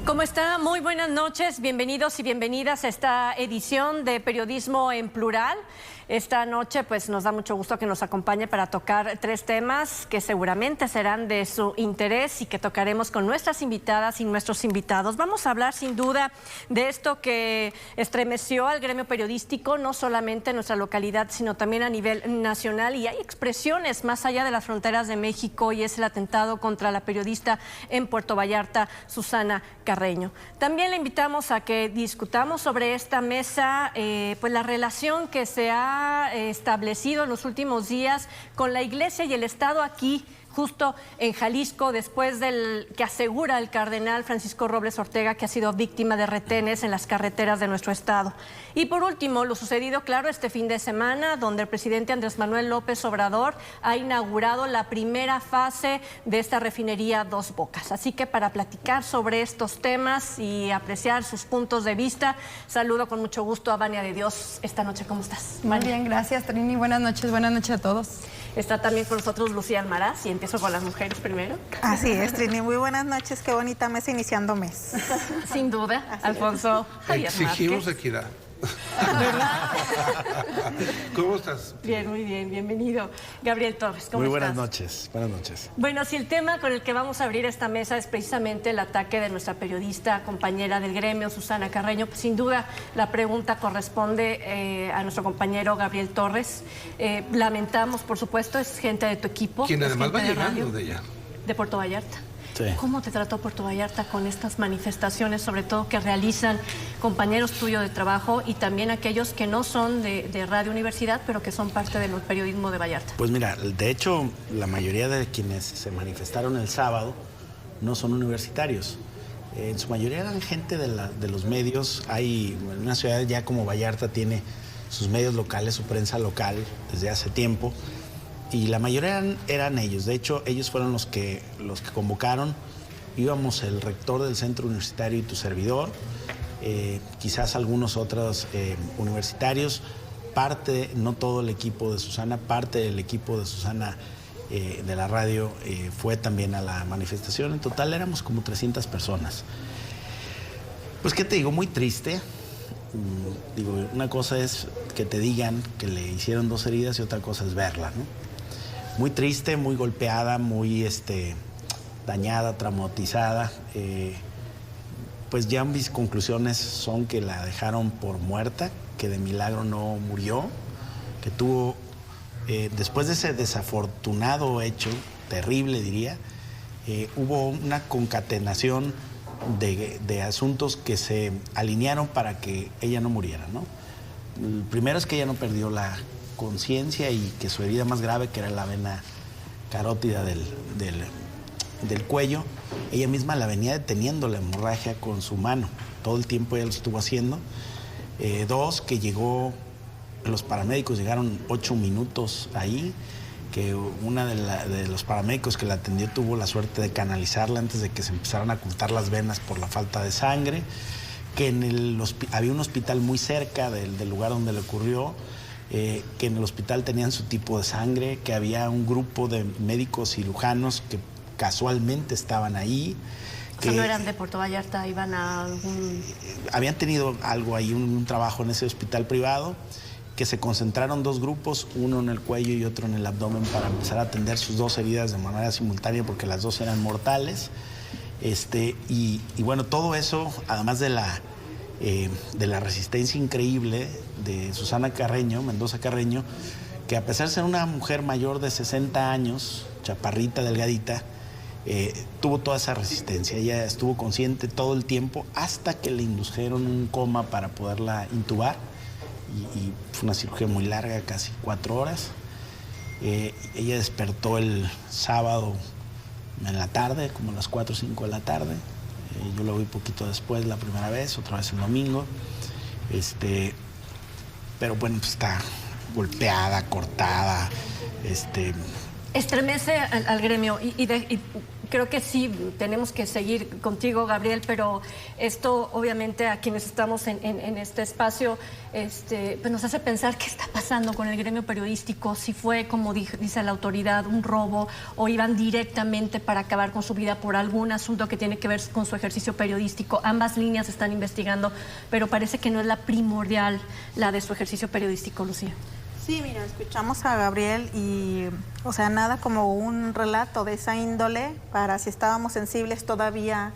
¿Cómo está? Muy buenas noches, bienvenidos y bienvenidas a esta edición de Periodismo en Plural. Esta noche pues nos da mucho gusto que nos acompañe para tocar tres temas que seguramente serán de su interés y que tocaremos con nuestras invitadas y nuestros invitados. Vamos a hablar sin duda de esto que estremeció al gremio periodístico, no solamente en nuestra localidad, sino también a nivel nacional, y hay expresiones más allá de las fronteras de México, y es el atentado contra la periodista en Puerto Vallarta, Susana Carreño. También le invitamos a que discutamos sobre esta mesa pues la relación que se ha establecido en los últimos días con la Iglesia y el Estado aquí, justo en Jalisco, después del que asegura el cardenal Francisco Robles Ortega que ha sido víctima de retenes en las carreteras de nuestro estado. Y por último, lo sucedido, claro, este fin de semana, donde el presidente Andrés Manuel López Obrador ha inaugurado la primera fase de esta refinería Dos Bocas. Así que para platicar sobre estos temas y apreciar sus puntos de vista, saludo con mucho gusto a Vania de Dios esta noche. ¿Cómo estás, Vania? Muy bien, gracias, Trini. Buenas noches a todos. Está también con nosotros Lucía Almaraz, y empiezo con las mujeres primero. Así es, Trini. Muy buenas noches, qué bonita mesa iniciando mes. Sin duda, así Alfonso. Exigimos equidad. ¿Verdad? ¿Cómo estás? Bien, muy bien, bienvenido. Gabriel Torres, ¿cómo muy estás? Buenas noches, buenas noches. Bueno, si el tema con el que vamos a abrir esta mesa es precisamente el ataque de nuestra periodista, compañera del gremio, Susana Carreño, pues sin duda la pregunta corresponde a nuestro compañero Gabriel Torres. Lamentamos, por supuesto, es gente de tu equipo. Quien además va llegando de allá. De Puerto Vallarta. Sí. ¿Cómo te trató Puerto Vallarta con estas manifestaciones, sobre todo que realizan compañeros tuyos de trabajo y también aquellos que no son de Radio Universidad, pero que son parte del periodismo de Vallarta? Pues mira, de hecho, la mayoría de quienes se manifestaron el sábado no son universitarios. En su mayoría eran gente de los medios. Hay una ciudad ya como Vallarta tiene sus medios locales, su prensa local desde hace tiempo. Y la mayoría eran ellos. De hecho, ellos fueron los que convocaron. Íbamos el rector del centro universitario y tu servidor, quizás algunos otros universitarios, parte, no todo el equipo de Susana, parte del equipo de Susana de la radio fue también a la manifestación. En total éramos como 300 personas. Pues, ¿qué te digo? Muy triste. Digo, una cosa es que te digan que le hicieron 2 heridas y otra cosa es verla, ¿no? Muy triste, muy golpeada, muy dañada, traumatizada. Pues ya mis conclusiones son que la dejaron por muerta, que de milagro no murió, que tuvo, después de ese desafortunado hecho, terrible diría, hubo una concatenación de asuntos que se alinearon para que ella no muriera, ¿no? El primero es que ella no perdió la conciencia y que su herida más grave, que era la vena carótida del cuello, ella misma la venía deteniendo la hemorragia con su mano. Todo el tiempo ella lo estuvo haciendo. 2, que los paramédicos llegaron 8 minutos ahí, que una de los paramédicos que la atendió tuvo la suerte de canalizarla antes de que se empezaran a ocultar las venas por la falta de sangre, que había un hospital muy cerca del lugar donde le ocurrió, que en el hospital tenían su tipo de sangre, que había un grupo de médicos cirujanos que casualmente estaban ahí. Que no eran de Puerto Vallarta, iban a algún... Habían tenido algo ahí, un trabajo en ese hospital privado, que se concentraron 2 grupos, uno en el cuello y otro en el abdomen, para empezar a atender sus 2 heridas de manera simultánea, porque las 2 eran mortales. Y bueno, todo eso, además de la resistencia increíble de Susana Carreño, Mendoza Carreño, que a pesar de ser una mujer mayor de 60 años, chaparrita, delgadita, tuvo toda esa resistencia. Ella estuvo consciente todo el tiempo hasta que le indujeron un coma para poderla intubar, y fue una cirugía muy larga, casi 4 horas. Ella despertó el sábado en la tarde, como a las 4 o 5 de la tarde. Yo lo vi poquito después, la primera vez, otra vez el domingo. Pero bueno, pues está golpeada, cortada. Estremece al gremio y Creo que sí, tenemos que seguir contigo, Gabriel, pero esto obviamente a quienes estamos en este espacio pues nos hace pensar qué está pasando con el gremio periodístico, si fue, como dice la autoridad, un robo o iban directamente para acabar con su vida por algún asunto que tiene que ver con su ejercicio periodístico. Ambas líneas se están investigando, pero parece que no es la primordial, la de su ejercicio periodístico, Lucía. Sí, mira, escuchamos a Gabriel y, o sea, nada como un relato de esa índole para, si estábamos sensibles, todavía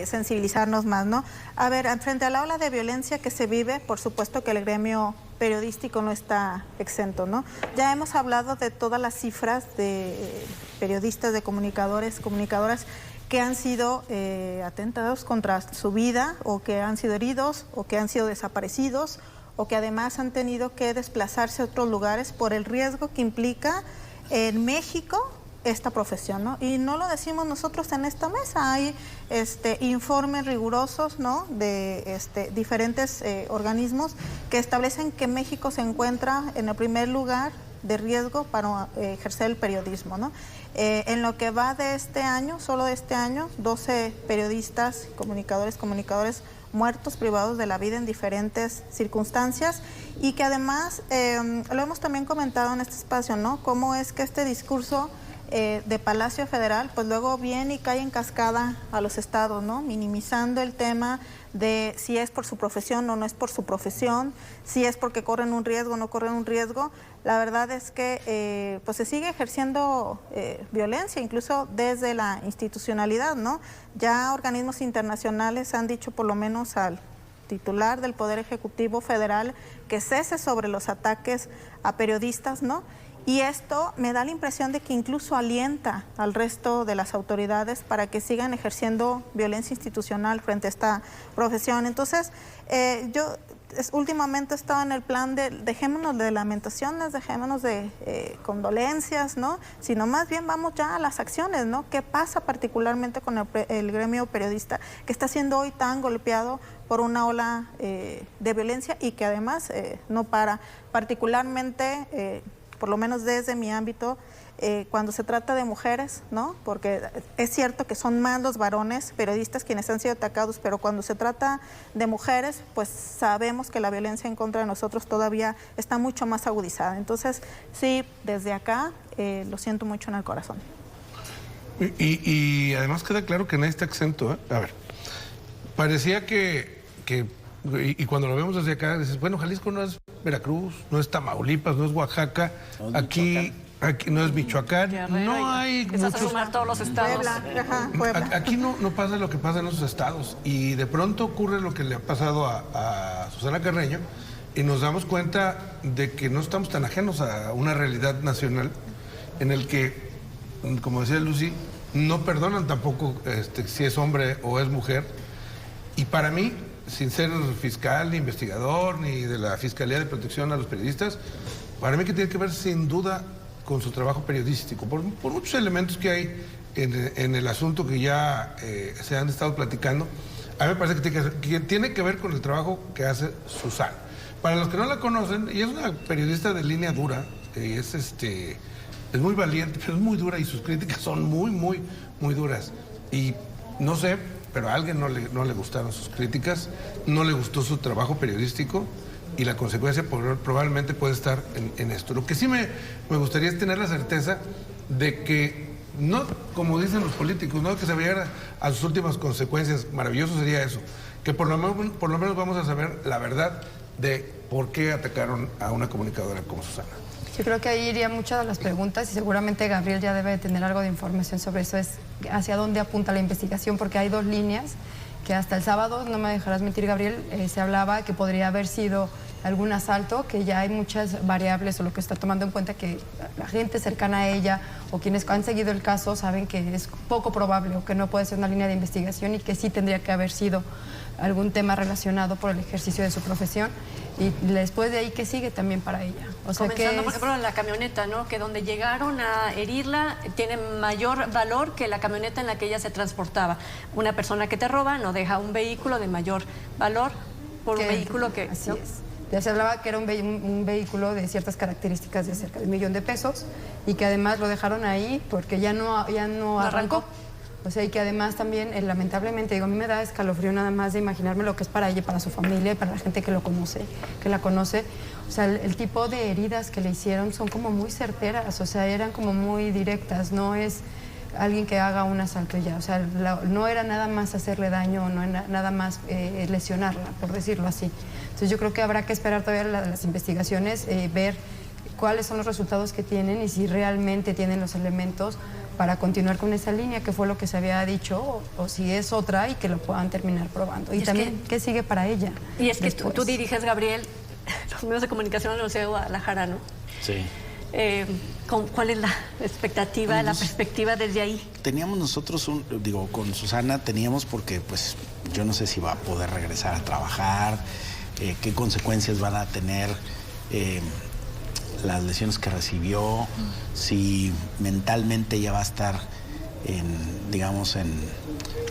sensibilizarnos más, ¿no? A ver, frente a la ola de violencia que se vive, por supuesto que el gremio periodístico no está exento, ¿no? Ya hemos hablado de todas las cifras de periodistas, de comunicadores, comunicadoras que han sido atentados contra su vida, o que han sido heridos, o que han sido desaparecidos, o que además han tenido que desplazarse a otros lugares por el riesgo que implica en México esta profesión, ¿no? Y no lo decimos nosotros en esta mesa, hay informes rigurosos, ¿no?, de diferentes organismos que establecen que México se encuentra en el primer lugar de riesgo para ejercer el periodismo, ¿no? En lo que va de este año, solo de este año, 12 periodistas, comunicadores muertos, privados de la vida en diferentes circunstancias, y que además, lo hemos también comentado en este espacio, ¿no?, cómo es que este discurso de Palacio Federal, pues luego viene y cae en cascada a los estados, ¿no?, minimizando el tema de si es por su profesión o no es por su profesión, si es porque corren un riesgo o no corren un riesgo. La verdad es que pues se sigue ejerciendo violencia, incluso desde la institucionalidad, ¿no? Ya organismos internacionales han dicho, por lo menos al titular del Poder Ejecutivo Federal, que cese sobre los ataques a periodistas, ¿no? Y esto me da la impresión de que incluso alienta al resto de las autoridades para que sigan ejerciendo violencia institucional frente a esta profesión. Entonces, yo últimamente he estado en el plan de dejémonos de lamentaciones, dejémonos de condolencias, ¿no? Sino más bien vamos ya a las acciones, ¿no? ¿Qué pasa particularmente con el gremio periodista, que está siendo hoy tan golpeado por una ola de violencia y que además no para? Particularmente, por lo menos desde mi ámbito, cuando se trata de mujeres, ¿no? Porque es cierto que son más los varones periodistas quienes han sido atacados, pero cuando se trata de mujeres, pues sabemos que la violencia en contra de nosotros todavía está mucho más agudizada. Entonces, sí, desde acá lo siento mucho en el corazón. Y además queda claro que nadie está exento, ¿eh? A ver, parecía que y cuando lo vemos desde acá, dices, bueno, Jalisco no es Veracruz, no es Tamaulipas, no es Oaxaca, no es aquí no es Michoacán, no hay muchos... a sumar todos los estados. Puebla. Aquí no pasa lo que pasa en esos estados, y de pronto ocurre lo que le ha pasado a Susana Carreño, y nos damos cuenta de que no estamos tan ajenos a una realidad nacional en el que, como decía Lucy, no perdonan tampoco si es hombre o es mujer. Y para mí, sin ser fiscal, ni investigador, ni de la Fiscalía de Protección a los Periodistas, para mí que tiene que ver sin duda con su trabajo periodístico, por muchos elementos que hay en el asunto que ya se han estado platicando. A mí me parece que tiene que ver con el trabajo que hace Susana. Para los que no la conocen, ella es una periodista de línea dura, es muy valiente, pero es muy dura, y sus críticas son muy duras. Y no sé, pero a alguien no le gustaron sus críticas, no le gustó su trabajo periodístico, y la consecuencia probablemente puede estar en esto. Lo que sí me gustaría es tener la certeza de que, no como dicen los políticos, no que se llegara a sus últimas consecuencias. Maravilloso sería eso, que por lo menos vamos a saber la verdad de por qué atacaron a una comunicadora como Susana. Yo creo que ahí iría muchas de las preguntas, y seguramente Gabriel ya debe de tener algo de información sobre eso, es hacia dónde apunta la investigación, porque hay dos líneas que hasta el sábado, no me dejarás mentir, Gabriel, se hablaba que podría haber sido algún asalto, que ya hay muchas variables, o lo que está tomando en cuenta que la gente cercana a ella o quienes han seguido el caso saben que es poco probable, o que no puede ser una línea de investigación, y que sí tendría que haber sido algún tema relacionado por el ejercicio de su profesión. Y después de ahí, ¿qué sigue también para ella? O sea, comenzando, por ejemplo, en la camioneta, ¿no? Que donde llegaron a herirla tiene mayor valor que la camioneta en la que ella se transportaba. Una persona que te roba no deja un vehículo de mayor valor por un vehículo que... Así es. Ya se hablaba que era un vehículo de ciertas características de cerca de $1 millón, y que además lo dejaron ahí porque ya no arrancó. O sea, y que además también, lamentablemente, digo, a mí me da escalofrío nada más de imaginarme lo que es para ella, para su familia y para la gente que lo conoce, que la conoce. O sea, el tipo de heridas que le hicieron son como muy certeras, o sea, eran como muy directas, no es alguien que haga un asalto y ya, o sea, no era nada más hacerle daño, no era nada más lesionarla, por decirlo así. Entonces yo creo que habrá que esperar todavía las investigaciones, ver cuáles son los resultados que tienen y si realmente tienen los elementos para continuar con esa línea, que fue lo que se había dicho, o si es otra y que lo puedan terminar probando. Y también, ¿qué sigue para ella? Y es que tú diriges, Gabriel, los medios de comunicación de la Universidad de Guadalajara, ¿no? Sí. ¿Cuál es la expectativa, la perspectiva desde ahí? Teníamos nosotros, con Susana teníamos porque pues yo no sé si va a poder regresar a trabajar, qué consecuencias van a tener las lesiones que recibió, si mentalmente ya va a estar en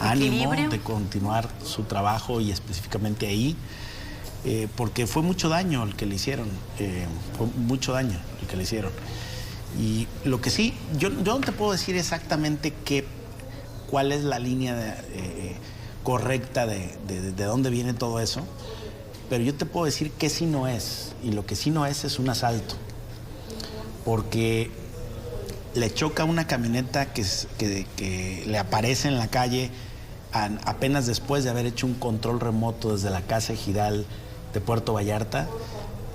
ánimo de continuar su trabajo y específicamente ahí, porque fue mucho daño el que le hicieron, Y lo que sí, yo no te puedo decir exactamente cuál es la línea correcta de dónde viene todo eso, pero yo te puedo decir que sí no es, y lo que sí no es un asalto. Porque le choca una camioneta que le aparece en la calle apenas después de haber hecho un control remoto desde la casa ejidal de Puerto Vallarta.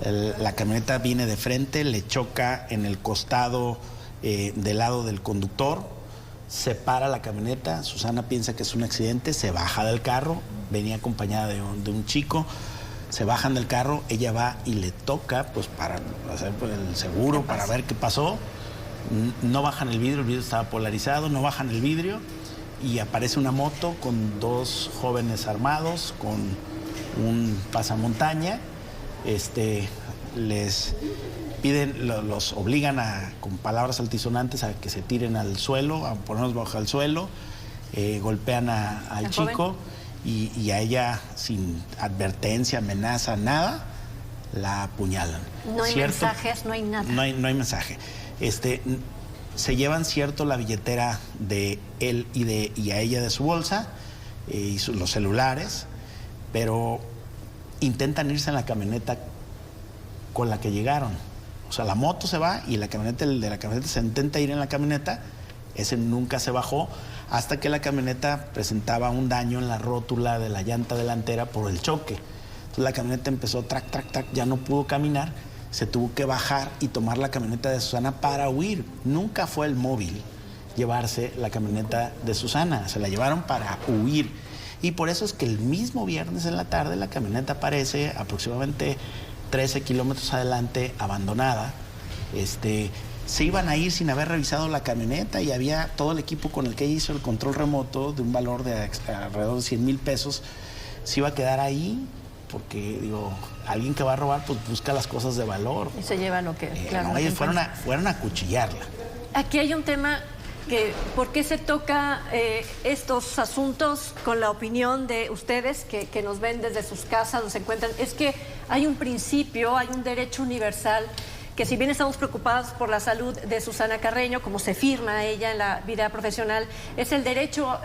La camioneta viene de frente, le choca en el costado del lado del conductor, se para la camioneta, Susana piensa que es un accidente, se baja del carro, venía acompañada de un chico. Se bajan del carro, ella va y le toca, pues para hacer el seguro, para ver qué pasó. No bajan el vidrio estaba polarizado, no bajan el vidrio y aparece una moto con dos jóvenes armados, con un pasamontaña. Les piden, los obligan con palabras altisonantes a que se tiren al suelo, a ponernos bajo el suelo, golpean al chico. Joven. Y a ella, sin advertencia, amenaza, nada, la apuñalan. No hay mensajes, no hay nada. No hay mensaje. Se llevan, la billetera de él y a ella de su bolsa, y los celulares, pero intentan irse en la camioneta con la que llegaron. O sea, la moto se va y el de la camioneta se intenta ir en la camioneta, ese nunca se bajó, hasta que la camioneta presentaba un daño en la rótula de la llanta delantera por el choque. Entonces la camioneta empezó trac, trac, trac, ya no pudo caminar, se tuvo que bajar y tomar la camioneta de Susana para huir. Nunca fue el móvil llevarse la camioneta de Susana, se la llevaron para huir. Y por eso es que el mismo viernes en la tarde la camioneta aparece aproximadamente 13 kilómetros adelante, abandonada. Se iban a ir sin haber revisado la camioneta y había todo el equipo con el que hizo el control remoto de un valor de alrededor de 100,000 pesos. Se iba a quedar ahí porque, alguien que va a robar, pues busca las cosas de valor. Y se lleva lo que, claro. No, ellos fueron a acuchillarla. Aquí hay un tema que, ¿por qué se toca estos asuntos con la opinión de ustedes que nos ven desde sus casas, nos encuentran? Es que hay un principio, hay un derecho universal que, si bien estamos preocupados por la salud de Susana Carreño, como se firma ella en la vida profesional, es el derecho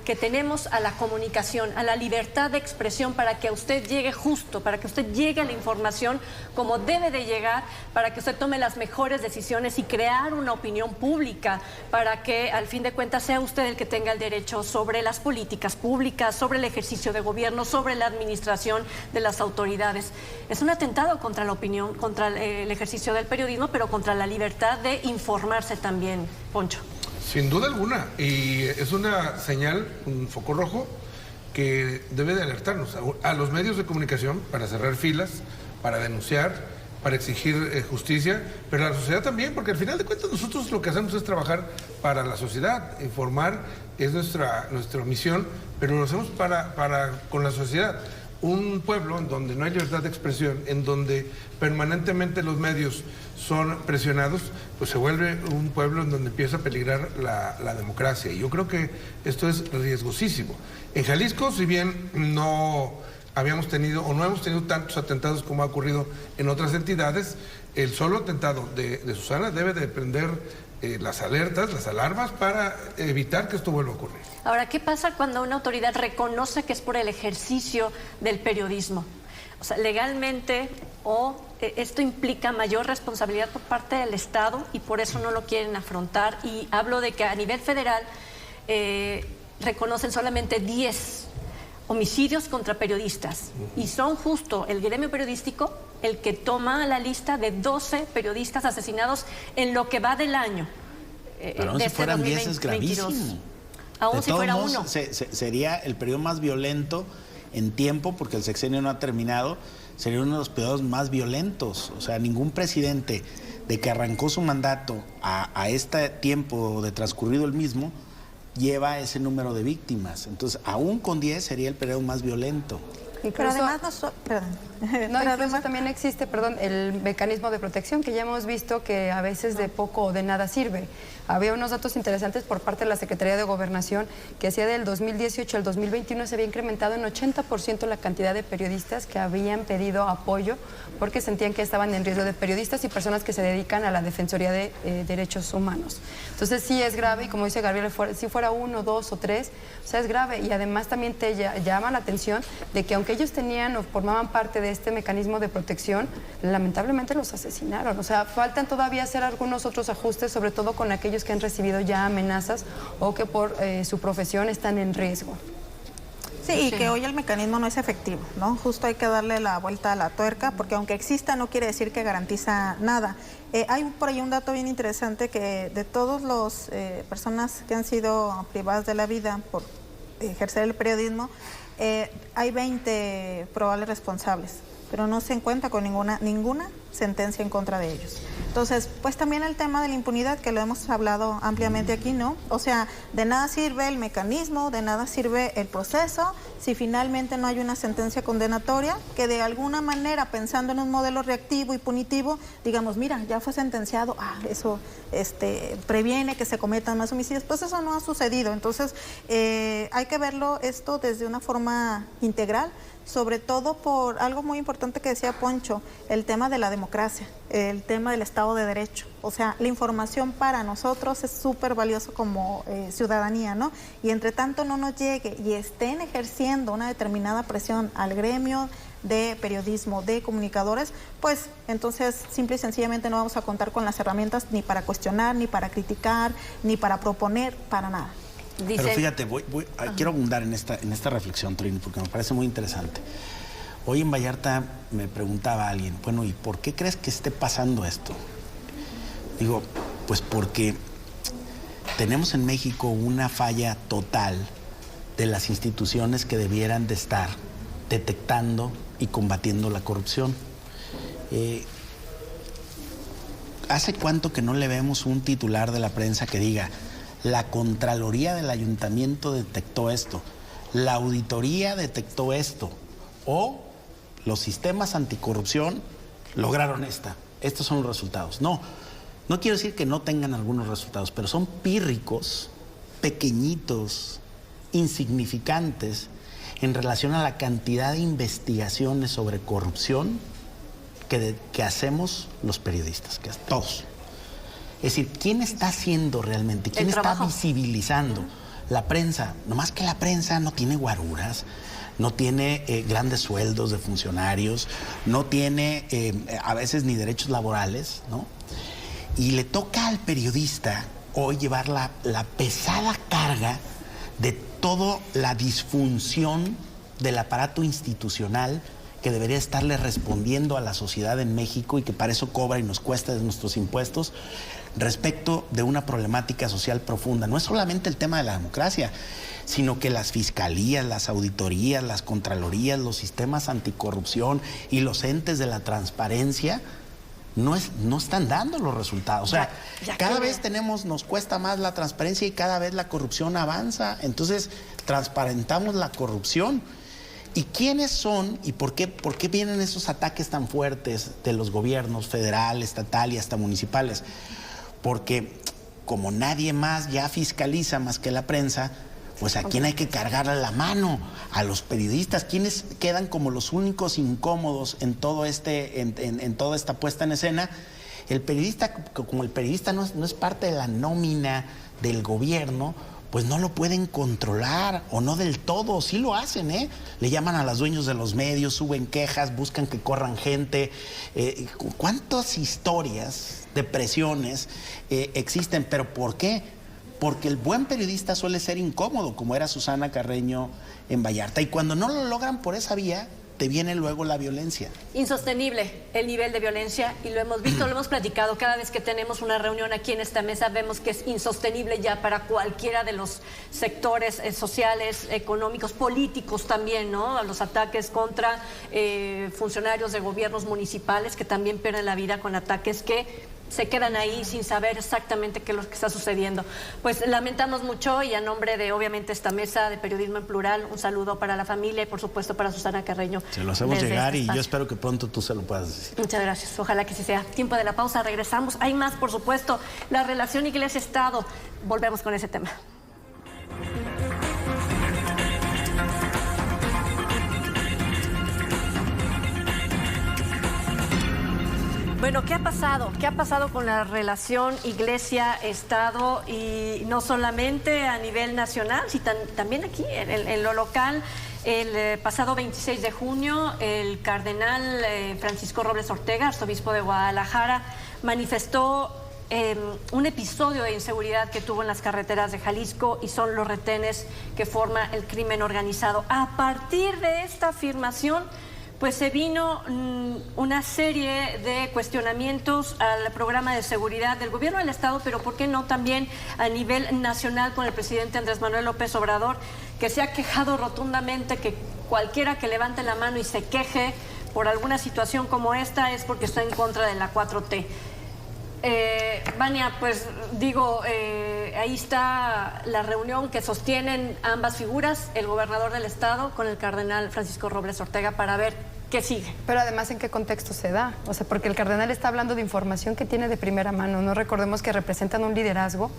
que tenemos a la comunicación, a la libertad de expresión, para que a usted llegue justo, para que usted llegue a la información como debe de llegar, para que usted tome las mejores decisiones y crear una opinión pública, para que al fin de cuentas sea usted el que tenga el derecho sobre las políticas públicas, sobre el ejercicio de gobierno, sobre la administración de las autoridades. Es un atentado contra la opinión, contra el ejercicio del periodismo, pero contra la libertad de informarse también, Poncho. Sin duda alguna, y es una señal, un foco rojo que debe de alertarnos a los medios de comunicación para cerrar filas, para denunciar, para exigir justicia, pero a la sociedad también, porque al final de cuentas nosotros lo que hacemos es trabajar para la sociedad, informar es nuestra misión, pero lo hacemos con la sociedad. Un pueblo en donde no hay libertad de expresión, en donde permanentemente los medios son presionados, pues se vuelve un pueblo en donde empieza a peligrar la democracia. Y yo creo que esto es riesgosísimo. En Jalisco, si bien no habíamos tenido o no hemos tenido tantos atentados como ha ocurrido en otras entidades, el solo atentado de Susana debe de prender las alertas, las alarmas para evitar que esto vuelva a ocurrir. Ahora, ¿qué pasa cuando una autoridad reconoce que es por el ejercicio del periodismo? O sea, legalmente, esto implica mayor responsabilidad por parte del Estado y por eso no lo quieren afrontar. Y hablo de que a nivel federal reconocen solamente 10 homicidios contra periodistas y son justo el gremio periodístico el que toma la lista de 12 periodistas asesinados en lo que va del año. Pero aún si fueran 10 es gravísimo. Aún de si todos fuera modos, uno. Sería el periodo más violento en tiempo, porque el sexenio no ha terminado, sería uno de los periodos más violentos. O sea, ningún presidente de que arrancó su mandato a este tiempo de transcurrido el mismo lleva ese número de víctimas. Entonces, aún con 10 sería el periodo más violento. Pero además incluso también existe, el mecanismo de protección, que ya hemos visto que a veces de poco o de nada sirve. Había unos datos interesantes por parte de la Secretaría de Gobernación que hacía del 2018 al 2021 se había incrementado en 80% la cantidad de periodistas que habían pedido apoyo porque sentían que estaban en riesgo, de periodistas y personas que se dedican a la Defensoría de Derechos Humanos. Entonces sí es grave, y como dice Gabriel, si fuera 1, 2 o 3, o sea, es grave. Y además también te llama la atención de que aunque ellos tenían o formaban parte de este mecanismo de protección, lamentablemente los asesinaron. O sea, faltan todavía hacer algunos otros ajustes, sobre todo con aquellos que han recibido ya amenazas o que por su profesión están en riesgo. Sí, y que hoy el mecanismo no es efectivo, ¿no? Justo hay que darle la vuelta a la tuerca, porque aunque exista no quiere decir que garantiza nada. Hay por ahí un dato bien interesante, que de todas las personas que han sido privadas de la vida por ejercer el periodismo, hay 20 probables responsables, pero no se encuentra con ninguna sentencia en contra de ellos. Entonces, pues también el tema de la impunidad, que lo hemos hablado ampliamente aquí, ¿no? O sea, de nada sirve el mecanismo, de nada sirve el proceso, si finalmente no hay una sentencia condenatoria, que de alguna manera, pensando en un modelo reactivo y punitivo, digamos, mira, ya fue sentenciado, eso previene que se cometan más homicidios. Pues eso no ha sucedido. Entonces, hay que verlo esto desde una forma integral, sobre todo por algo muy importante que decía Poncho, el tema de la democracia, el tema del Estado de Derecho. O sea, la información para nosotros es súper valioso como ciudadanía, ¿no? Y entre tanto no nos llegue y estén ejerciendo una determinada presión al gremio de periodismo, de comunicadores, pues entonces simple y sencillamente no vamos a contar con las herramientas ni para cuestionar, ni para criticar, ni para proponer, para nada. Pero fíjate, quiero abundar en esta reflexión, Trini, porque me parece muy interesante. Hoy en Vallarta me preguntaba alguien, bueno, ¿y por qué crees que esté pasando esto? Digo, pues porque tenemos en México una falla total de las instituciones que debieran de estar detectando y combatiendo la corrupción. ¿Hace cuánto que no le vemos un titular de la prensa que diga: la Contraloría del Ayuntamiento detectó esto, la auditoría detectó esto, o los sistemas anticorrupción lograron estos son los resultados? No quiero decir que no tengan algunos resultados, pero son pírricos, pequeñitos, insignificantes en relación a la cantidad de investigaciones sobre corrupción que hacemos los periodistas, que todos. Es decir, ¿quién está haciendo realmente? ¿Quién está visibilizando? La prensa. Nomás que la prensa no tiene guaruras, no tiene grandes sueldos de funcionarios, no tiene a veces ni derechos laborales, ¿no? Y le toca al periodista hoy llevar la pesada carga de toda la disfunción del aparato institucional que debería estarle respondiendo a la sociedad en México y que para eso cobra y nos cuesta de nuestros impuestos, respecto de una problemática social profunda. No es solamente el tema de la democracia, sino que las fiscalías, las auditorías, las contralorías, los sistemas anticorrupción y los entes de la transparencia no están dando los resultados. O sea, cada vez nos cuesta más la transparencia y cada vez la corrupción avanza. Entonces, transparentamos la corrupción. ¿Y quiénes son y por qué vienen esos ataques tan fuertes de los gobiernos federal, estatal y hasta municipales? Porque como nadie más ya fiscaliza más que la prensa, pues ¿a quién hay que cargarle la mano? A los periodistas. ¿Quiénes quedan como los únicos incómodos en todo en toda esta puesta en escena? el periodista, como el periodista no es parte de la nómina del gobierno, pues no lo pueden controlar, o no del todo. Sí lo hacen, ¿eh? Le llaman a los dueños de los medios, suben quejas, buscan que corran gente. ¿Cuántas historias de presiones existen? ¿Pero por qué? Porque el buen periodista suele ser incómodo, como era Susana Carreño en Vallarta. Y cuando no lo logran por esa vía, te viene luego la violencia. Insostenible el nivel de violencia, y lo hemos visto, lo hemos platicado. Cada vez que tenemos una reunión aquí en esta mesa, vemos que es insostenible ya para cualquiera de los sectores sociales, económicos, políticos también, ¿no? Los ataques contra funcionarios de gobiernos municipales que también pierden la vida con ataques que se quedan ahí sin saber exactamente qué es lo que está sucediendo. Pues lamentamos mucho, y a nombre de, obviamente, esta mesa de periodismo en plural, un saludo para la familia y, por supuesto, para Susana Carreño. Se lo hacemos llegar, y yo espero que pronto tú se lo puedas decir. Muchas gracias. Ojalá que sí sea. Tiempo de la pausa, regresamos. Hay más, por supuesto, la relación Iglesia-Estado. Volvemos con ese tema. Bueno, ¿qué ha pasado? ¿Qué ha pasado con la relación Iglesia-Estado? Y no solamente a nivel nacional, sino también aquí, en lo local. El pasado 26 de junio, el cardenal Francisco Robles Ortega, arzobispo de Guadalajara, manifestó un episodio de inseguridad que tuvo en las carreteras de Jalisco, y son los retenes que forma el crimen organizado. A partir de esta afirmación, pues se vino una serie de cuestionamientos al programa de seguridad del gobierno del Estado, pero ¿por qué no también a nivel nacional con el presidente Andrés Manuel López Obrador, que se ha quejado rotundamente que cualquiera que levante la mano y se queje por alguna situación como esta es porque está en contra de la 4T? Vania, pues digo, ahí está la reunión que sostienen ambas figuras, el gobernador del estado con el cardenal Francisco Robles Ortega, para ver qué sigue. Pero además, ¿en qué contexto se da? O sea, porque el cardenal está hablando de información que tiene de primera mano. No recordemos que representan un liderazgo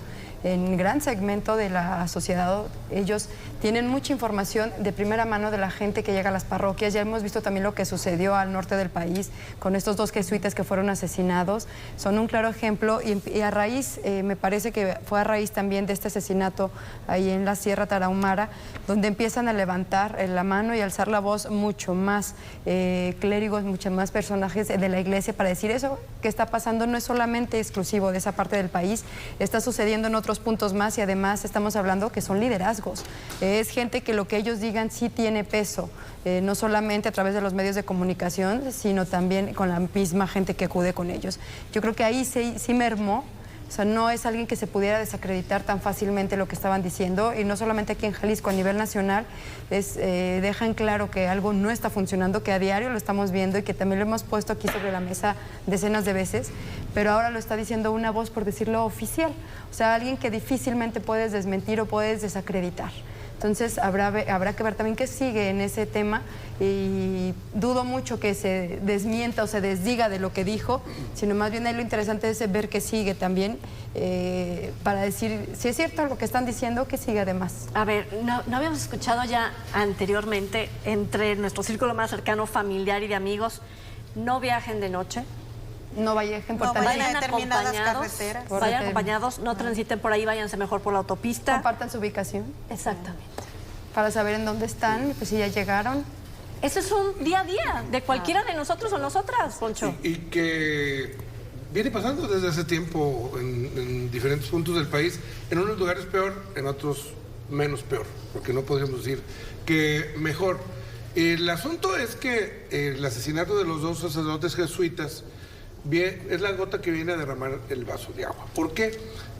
en gran segmento de la sociedad. Ellos tienen mucha información de primera mano de la gente que llega a las parroquias. Ya hemos visto también lo que sucedió al norte del país con estos 2 jesuitas que fueron asesinados. Son un claro ejemplo, y a raíz, me parece que fue a raíz también de este asesinato ahí en la Sierra Tarahumara, donde empiezan a levantar la mano y alzar la voz mucho más clérigos, muchos más personajes de la iglesia, para decir eso que está pasando no es solamente exclusivo de esa parte del país, está sucediendo en otros puntos más, y además estamos hablando que son liderazgos. Es gente que lo que ellos digan sí tiene peso, no solamente a través de los medios de comunicación, sino también con la misma gente que acude con ellos. Yo creo que ahí sí mermó. O sea, no es alguien que se pudiera desacreditar tan fácilmente lo que estaban diciendo, y no solamente aquí en Jalisco, a nivel nacional, dejan claro que algo no está funcionando, que a diario lo estamos viendo y que también lo hemos puesto aquí sobre la mesa decenas de veces, pero ahora lo está diciendo una voz, por decirlo, oficial. O sea, alguien que difícilmente puedes desmentir o puedes desacreditar. Entonces habrá que ver también qué sigue en ese tema, y dudo mucho que se desmienta o se desdiga de lo que dijo, sino más bien ahí lo interesante es ver qué sigue también, para decir si es cierto lo que están diciendo, que sigue además. A ver, no habíamos escuchado ya anteriormente, entre nuestro círculo más cercano, familiar y de amigos, no viajen de noche. No vayan por vayan a determinadas carreteras. Vayan acompañados, no transiten por ahí, váyanse mejor por la autopista. Compartan su ubicación. Exactamente. Para saber en dónde están, pues si ya llegaron. Eso es un día a día de cualquiera de nosotros o nosotras, Poncho. Y que viene pasando desde hace tiempo en diferentes puntos del país, en unos lugares peor, en otros menos peor, porque no podríamos decir que mejor. El asunto es que el asesinato de los 2 sacerdotes jesuitas es la gota que viene a derramar el vaso de agua. ¿Por qué?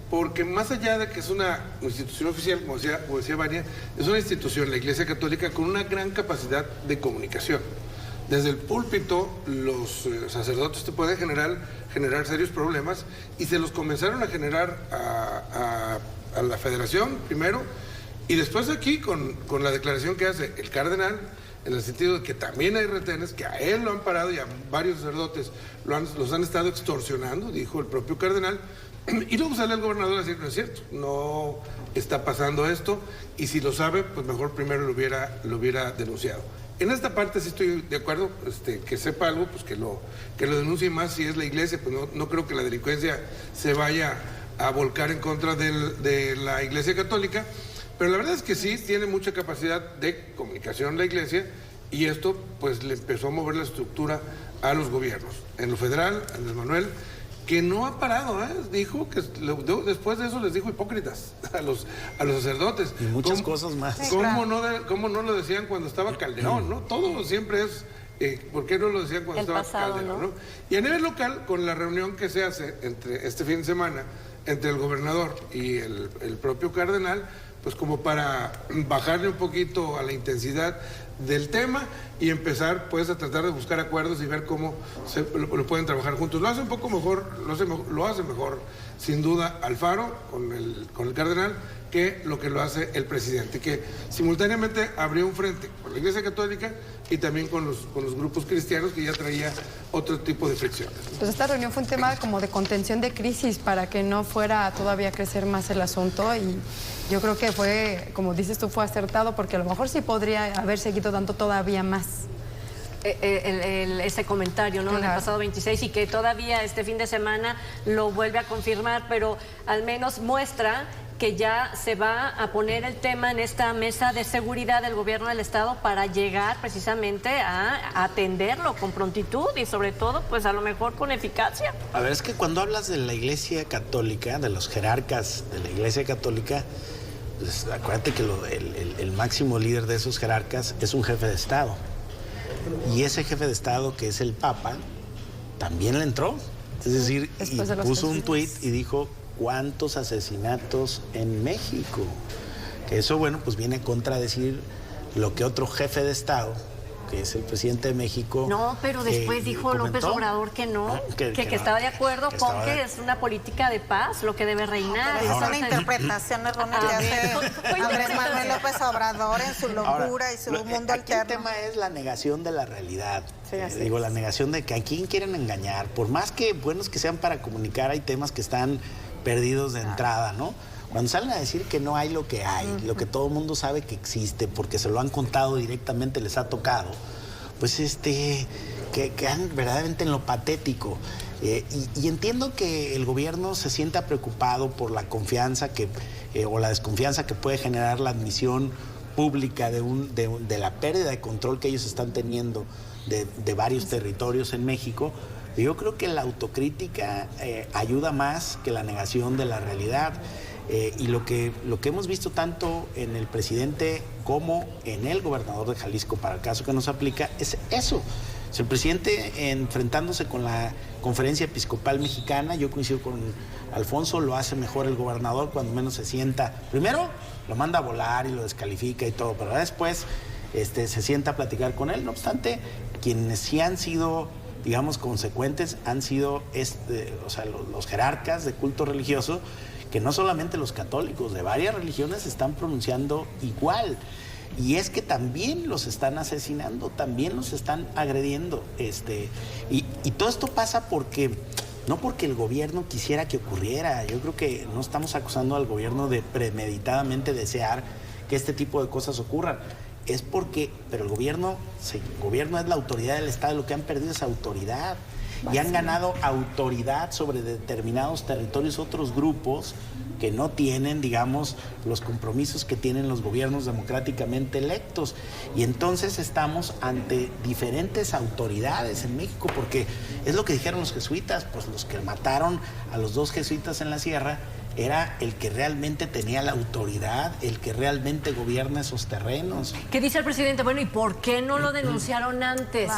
Porque más allá de que es una institución oficial, como decía Vania, es una institución, la Iglesia Católica, con una gran capacidad de comunicación. Desde el púlpito, los sacerdotes te pueden generar serios problemas, y se los comenzaron a generar a la Federación primero, y después aquí con la declaración que hace el cardenal, en el sentido de que también hay retenes, que a él lo han parado y a varios sacerdotes los han estado extorsionando, dijo el propio cardenal, y luego sale el gobernador a decir, no es cierto, no está pasando esto, y si lo sabe, pues mejor primero lo hubiera denunciado. En esta parte sí estoy de acuerdo, que sepa algo, pues que lo denuncie más si es la iglesia, pues no creo que la delincuencia se vaya a volcar en contra de la Iglesia Católica, pero la verdad es que sí tiene mucha capacidad de comunicación la iglesia y esto pues le empezó a mover la estructura a los gobiernos. En lo federal, Andrés Manuel, que no ha parado, dijo que después de eso les dijo hipócritas a los sacerdotes. Y muchas cosas más. ¿Cómo no lo decían cuando estaba Calderón, no? Todo siempre es, ¿por qué no lo decían cuando estaba Calderón, no? Y a nivel local, con la reunión que se hace entre este fin de semana, entre el gobernador y el propio cardenal, pues como para bajarle un poquito a la intensidad del tema y empezar pues a tratar de buscar acuerdos y ver cómo lo pueden trabajar juntos. Lo hace un poco mejor, lo hace mejor sin duda Alfaro con el cardenal que lo hace el presidente, que simultáneamente abrió un frente con la Iglesia Católica y también con los grupos cristianos, que ya traía otro tipo de fricciones. Pues esta reunión fue un tema como de contención de crisis para que no fuera todavía a crecer más el asunto, y yo creo que fue, como dices tú, fue acertado, porque a lo mejor sí podría haber seguido dando todavía más. Ese comentario, ¿no? Claro. Del pasado 26, y que todavía este fin de semana lo vuelve a confirmar, pero al menos muestra que ya se va a poner el tema en esta mesa de seguridad del gobierno del estado para llegar precisamente a atenderlo con prontitud y sobre todo, pues a lo mejor con eficacia. A ver, es que cuando hablas de la Iglesia Católica, de los jerarcas de la Iglesia Católica, pues acuérdate que el máximo líder de esos jerarcas es un jefe de Estado. Y ese jefe de Estado, que es el Papa, también le entró. Es decir, y puso un tuit y dijo: ¿cuántos asesinatos en México? Que eso, bueno, pues viene a contradecir lo que otro jefe de Estado, que es el presidente de México... No, pero después dijo comentó. López Obrador que no, que estaba de acuerdo con que es una política de paz lo que debe reinar. Pero es una interpretación errónea que hace Andrés Manuel López Obrador en su locura y su mundo alterno. El tema es la negación de la realidad. Sí, la negación de que a quién quieren engañar. Por más que buenos que sean para comunicar, hay temas que están perdidos de entrada, ¿no? Cuando salen a decir que no hay lo que hay, lo que todo el mundo sabe que existe, porque se lo han contado directamente, les ha tocado, pues que quedan verdaderamente en lo patético. Y entiendo que el gobierno se sienta preocupado por la confianza o la desconfianza que puede generar la admisión pública de la pérdida de control que ellos están teniendo de varios territorios en México. Yo creo que la autocrítica ayuda más que la negación de la realidad. Y lo que hemos visto tanto en el presidente como en el gobernador de Jalisco, para el caso que nos aplica, es eso. El presidente enfrentándose con la Conferencia Episcopal Mexicana, yo coincido con Alfonso, lo hace mejor el gobernador cuando menos se sienta. Primero lo manda a volar y lo descalifica y todo, pero después se sienta a platicar con él. No obstante, quienes sí han sido, digamos, consecuentes han sido los jerarcas de culto religioso, que no solamente los católicos, de varias religiones se están pronunciando igual. Y es que también los están asesinando, también los están agrediendo. Y todo esto pasa no porque el gobierno quisiera que ocurriera. Yo creo que no estamos acusando al gobierno de premeditadamente desear que este tipo de cosas ocurran. Es pero el gobierno es la autoridad del Estado, lo que han perdido es autoridad. Y han ganado autoridad sobre determinados territorios otros grupos que no tienen, digamos, los compromisos que tienen los gobiernos democráticamente electos. Y entonces estamos ante diferentes autoridades en México, porque es lo que dijeron los jesuitas, pues los que mataron a los 2 jesuitas en la sierra era el que realmente tenía la autoridad, el que realmente gobierna esos terrenos. ¿Qué dice el presidente? Bueno, ¿y por qué no lo denunciaron antes?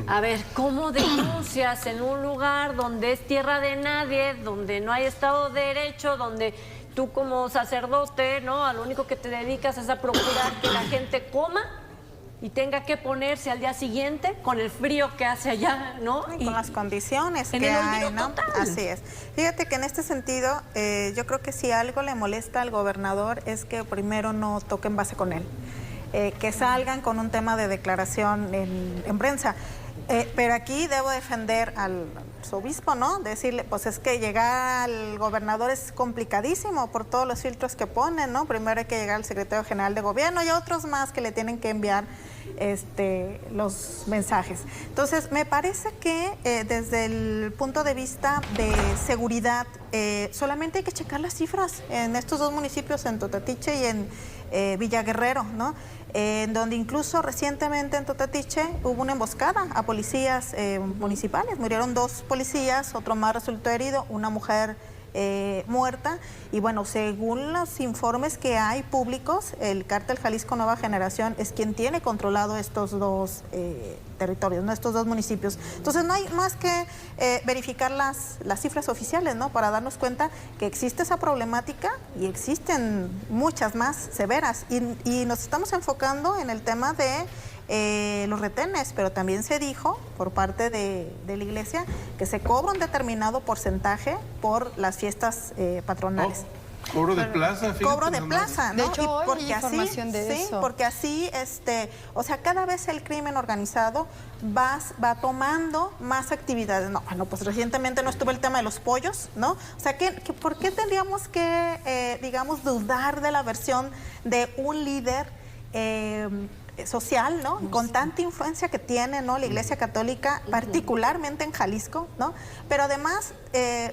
A ver, ¿cómo denuncias en un lugar donde es tierra de nadie, donde no hay Estado de Derecho, donde tú como sacerdote, ¿no? A lo único que te dedicas es a procurar que la gente coma y tenga que ponerse al día siguiente con el frío que hace allá, ¿no? Y con las condiciones que hay, ¿no? Total. Así es. Fíjate que en este sentido, yo creo que si algo le molesta al gobernador es que primero no toquen base con él, que salgan con un tema de declaración en prensa. Pero aquí debo defender al obispo, ¿no? Decirle, pues es que llegar al gobernador es complicadísimo por todos los filtros que ponen, ¿no? Primero hay que llegar al secretario general de gobierno y a otros más que le tienen que enviar los mensajes. Entonces, me parece que desde el punto de vista de seguridad, solamente hay que checar las cifras en estos dos municipios, en Totatiche y en Villaguerrero, ¿no? En donde incluso recientemente en Totatiche hubo una emboscada a policías municipales. Murieron 2 policías, otro más resultó herido, una mujer muerta. Y bueno, según los informes que hay públicos, el cártel Jalisco Nueva Generación es quien tiene controlado estos 2 territorios, ¿no? Estos 2 municipios. Entonces no hay más que verificar las cifras oficiales, ¿no? Para darnos cuenta que existe esa problemática y existen muchas más severas. Y nos estamos enfocando en el tema de los retenes, pero también se dijo por parte de la iglesia que se cobra un determinado porcentaje por las fiestas patronales. Cobro de plaza, fíjate. Cobro de plaza, ¿no? De hecho, hoy porque hay información de eso. Porque así, o sea, cada vez el crimen organizado va tomando más actividades. No, bueno, pues recientemente no estuvo el tema de los pollos, ¿no? O sea, ¿por qué tendríamos que, digamos, dudar de la versión de un líder social, ¿no? Con tanta influencia que tiene, ¿no? La Iglesia Católica, particularmente en Jalisco, ¿no? Pero además,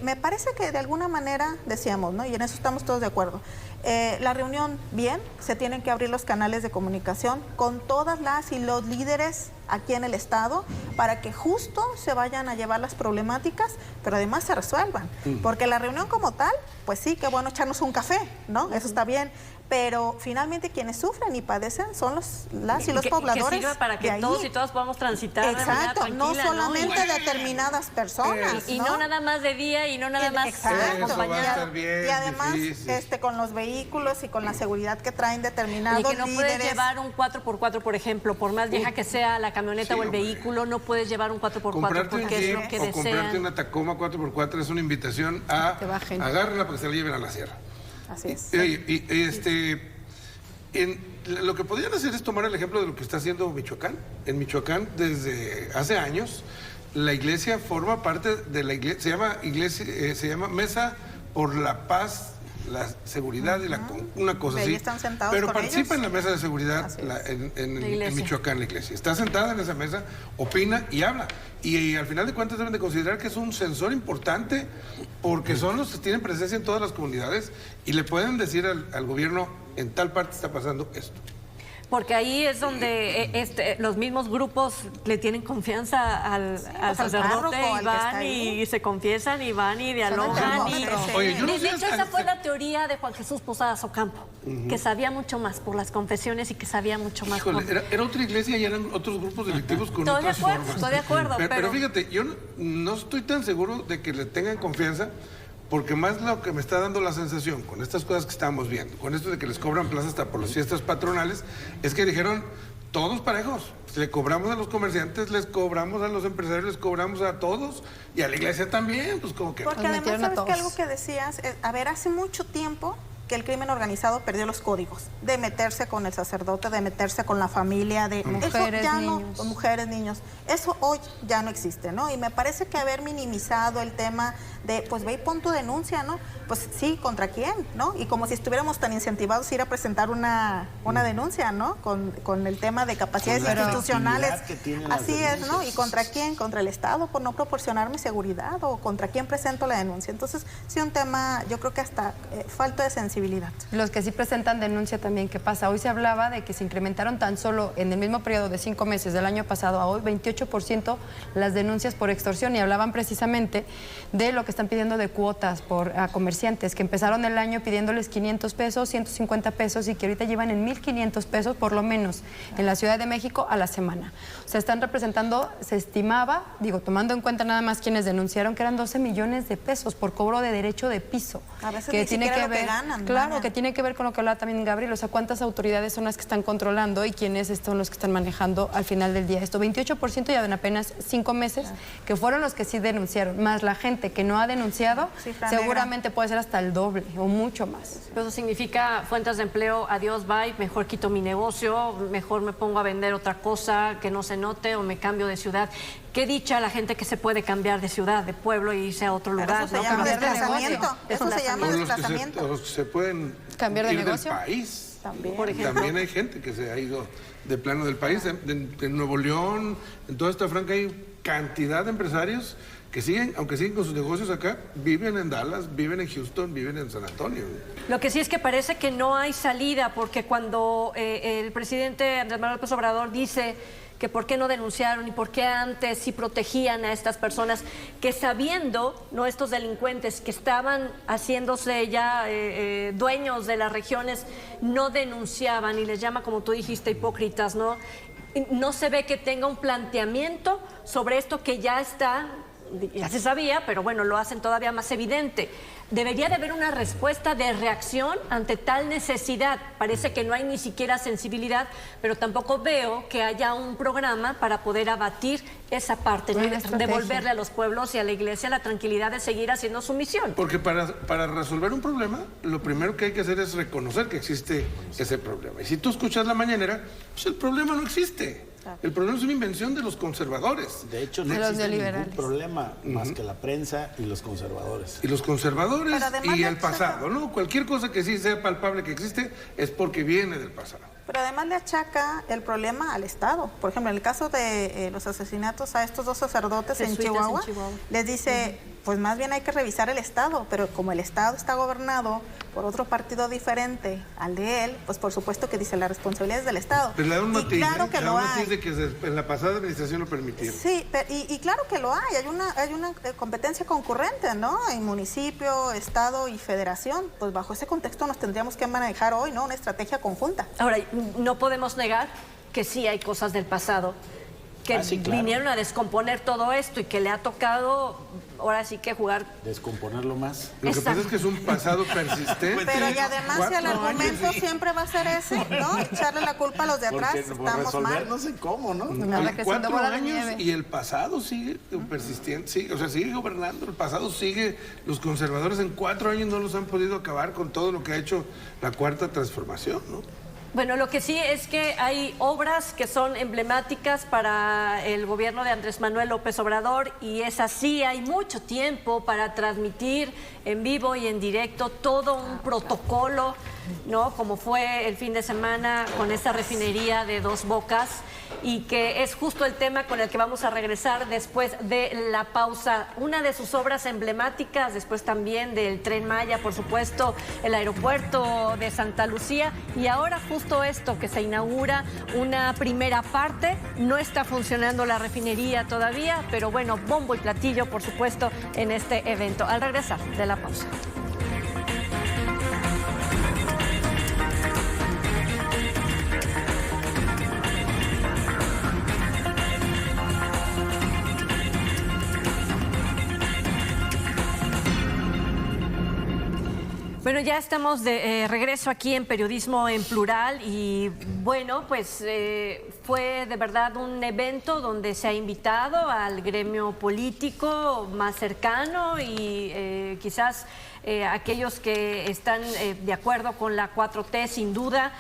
me parece que de alguna manera, decíamos, ¿no? Y en eso estamos todos de acuerdo. La reunión, bien, se tienen que abrir los canales de comunicación con todas las y los líderes aquí en el Estado para que justo se vayan a llevar las problemáticas, pero además se resuelvan. Porque la reunión como tal, pues sí, qué bueno echarnos un café, ¿no? Eso está bien. Pero finalmente quienes sufren y padecen son las y los pobladores. Que sirva para que todos y todas podamos transitar de manera tranquila, no solamente determinadas personas. Y no nada más de día y no nada más acompañado. Y además con los vehículos y con la seguridad que traen determinados líderes. Y que no puedes llevar un 4x4, por ejemplo, por más vieja que sea la camioneta o el vehículo, no puedes llevar un 4x4 porque es lo que desean. Comprarte una Tacoma 4x4 es una invitación a agárrala para que se la lleven a la sierra. Así es. Lo que podrían hacer es tomar el ejemplo de lo que está haciendo Michoacán. En Michoacán, desde hace años, la iglesia forma parte de la iglesia, se llama Mesa por la Paz, la Seguridad y una cosa así. Están sentados pero con participa ellos. en la mesa de seguridad en Michoacán, la iglesia. Está sentada en esa mesa, opina y habla. Y al final de cuentas deben de considerar que es un sensor importante porque son los que tienen presencia en todas las comunidades y le pueden decir al gobierno, en tal parte está pasando esto. Porque ahí es donde los mismos grupos le tienen confianza al sacerdote y van y se confiesan y van y dialogan. De hecho, esa fue la teoría de Juan Jesús Posadas Ocampo, que sabía mucho más por las confesiones y que sabía mucho más. Era otra iglesia y eran otros grupos delictivos con otras formas. Estoy de acuerdo. Pero fíjate, yo no estoy tan seguro de que le tengan confianza. Porque más lo que me está dando la sensación con estas cosas que estamos viendo, con esto de que les cobran plazas hasta por las fiestas patronales, es que dijeron, todos parejos, le cobramos a los comerciantes, les cobramos a los empresarios, les cobramos a todos y a la iglesia también, pues como que... Porque además, ¿sabes que algo que decías? Hace mucho tiempo que el crimen organizado perdió los códigos de meterse con el sacerdote, de meterse con la familia, de mujeres, niños. Con mujeres, niños. Eso hoy ya no existe, ¿no? Y me parece que haber minimizado el tema de, pues ve y pon tu denuncia, ¿no? Pues sí, ¿contra quién, no? Y como si estuviéramos tan incentivados a ir a presentar una denuncia, ¿no? Con el tema de capacidades institucionales. Así es, ¿no? ¿Y contra quién? ¿Contra el Estado por no proporcionarme seguridad? ¿O contra quién presento la denuncia? Entonces, sí, un tema, yo creo que hasta falta de sensibilidad. Los que sí presentan denuncia también, ¿qué pasa? Hoy se hablaba de que se incrementaron tan solo en el mismo periodo de 5 meses del año pasado a hoy 28% las denuncias por extorsión, y hablaban precisamente de lo que están pidiendo de cuotas a comerciantes, que empezaron el año pidiéndoles 500 pesos, 150 pesos y que ahorita llevan en 1,500 pesos por lo menos en la Ciudad de México a la semana. O sea, están representando, se estimaba, tomando en cuenta nada más quienes denunciaron, que eran 12 millones de pesos por cobro de derecho de piso. A veces que ni tiene que lo ver, que ganan. Claro, que tiene que ver con lo que hablaba también Gabriel, o sea, cuántas autoridades son las que están controlando y quiénes son los que están manejando al final del día. Esto, 28% ya en apenas 5 meses, que fueron los que sí denunciaron, más la gente que no ha denunciado, seguramente puede ser hasta el doble o mucho más. Eso significa fuentes de empleo, adiós, bye, mejor quito mi negocio, mejor me pongo a vender otra cosa que no se note o me cambio de ciudad. Qué dicha la gente que se puede cambiar de ciudad, de pueblo y irse a otro lugar. Eso se llama desplazamiento. Eso se llama desplazamiento. Los que se pueden cambiar de ir negocio del país. También. Por ejemplo. También hay gente que se ha ido de plano del país. En Nuevo León, en toda esta franja hay cantidad de empresarios que siguen, aunque siguen con sus negocios acá, viven en Dallas, viven en Houston, viven en San Antonio. Lo que sí es que parece que no hay salida, porque cuando el presidente Andrés Manuel López Obrador dice que por qué no denunciaron y por qué antes sí protegían a estas personas, que sabiendo, no estos delincuentes que estaban haciéndose ya dueños de las regiones, no denunciaban, y les llama, como tú dijiste, hipócritas, ¿no? No se ve que tenga un planteamiento sobre esto que ya está, ya se sabía, pero bueno, lo hacen todavía más evidente. Debería de haber una respuesta de reacción ante tal necesidad. Parece que no hay ni siquiera sensibilidad, pero tampoco veo que haya un programa para poder abatir esa parte, ¿no? Devolverle a los pueblos y a la iglesia la tranquilidad de seguir haciendo su misión. Porque para resolver un problema, lo primero que hay que hacer es reconocer que existe ese problema. Y si tú escuchas la mañanera, pues el problema no existe. El problema es una invención de los conservadores. De hecho, no existe ningún problema más que la prensa y los conservadores. Y los conservadores y el pasado, ¿no? Cualquier cosa que sí sea palpable que existe es porque viene del pasado. Pero además le achaca el problema al Estado. Por ejemplo, en el caso de los asesinatos a estos 2 sacerdotes en Chihuahua, les dice, pues más bien hay que revisar el Estado, pero como el Estado está gobernado por otro partido diferente al de él, pues por supuesto que dice la responsabilidad es del Estado. Pero le da un matiz, claro que lo hay. de que en la pasada administración lo permitieron. Sí, y claro que lo hay una competencia concurrente, ¿no? En municipio, Estado y Federación. Pues bajo ese contexto nos tendríamos que manejar hoy, ¿no? Una estrategia conjunta. Ahora, no podemos negar que sí hay cosas del pasado que sí, claro, vinieron a descomponer todo esto y que le ha tocado ahora sí que jugar. Descomponerlo más. Lo que pasa es que es un pasado persistente. Pero y además si el argumento años, siempre va a ser ese, ¿no? Echarle la culpa a los de atrás, estamos mal. No sé cómo, ¿no? Que 4 años y el pasado sigue persistente, sigue, o sea, sigue gobernando, el pasado sigue, los conservadores en 4 años no los han podido acabar con todo lo que ha hecho la Cuarta Transformación, ¿no? Bueno, lo que sí es que hay obras que son emblemáticas para el gobierno de Andrés Manuel López Obrador y es así, hay mucho tiempo para transmitir en vivo y en directo todo un protocolo, ¿no? Como fue el fin de semana con esta refinería de Dos Bocas y que es justo el tema con el que vamos a regresar después de la pausa. Una de sus obras emblemáticas, después también del Tren Maya, por supuesto, el aeropuerto de Santa Lucía y ahora justo esto que se inaugura una primera parte. No está funcionando la refinería todavía, pero bueno, bombo y platillo, por supuesto, en este evento. Al regresar de la pausa. Bueno, ya estamos de regreso aquí en Periodismo en Plural y bueno, pues fue de verdad un evento donde se ha invitado al gremio político más cercano y quizás aquellos que están de acuerdo con la 4T, sin duda.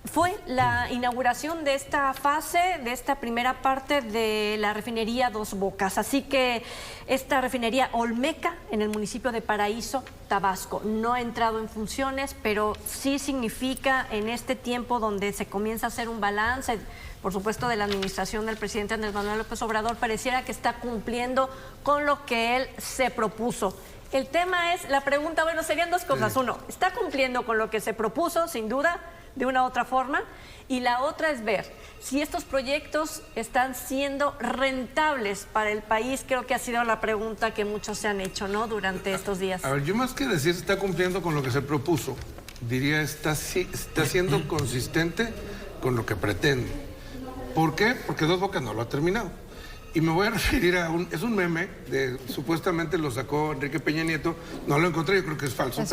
Fue la inauguración de esta fase, de esta primera parte de la refinería Dos Bocas. Así que esta refinería Olmeca, en el municipio de Paraíso, Tabasco, no ha entrado en funciones, pero sí significa en este tiempo donde se comienza a hacer un balance, por supuesto, de la administración del presidente Andrés Manuel López Obrador, pareciera que está cumpliendo con lo que él se propuso. El tema es, la pregunta, bueno, serían dos cosas. Uno, ¿está cumpliendo con lo que se propuso, sin duda, de una u otra forma? Y la otra es ver si estos proyectos están siendo rentables para el país. Creo que ha sido la pregunta que muchos se han hecho, ¿no?, durante estos días. A ver, yo más que decir está cumpliendo con lo que se propuso, diría está siendo consistente con lo que pretende. ¿Por qué? Porque Dos Bocas no lo ha terminado. Y me voy a referir a es un meme, supuestamente lo sacó Enrique Peña Nieto, no lo encontré, yo creo que es falso,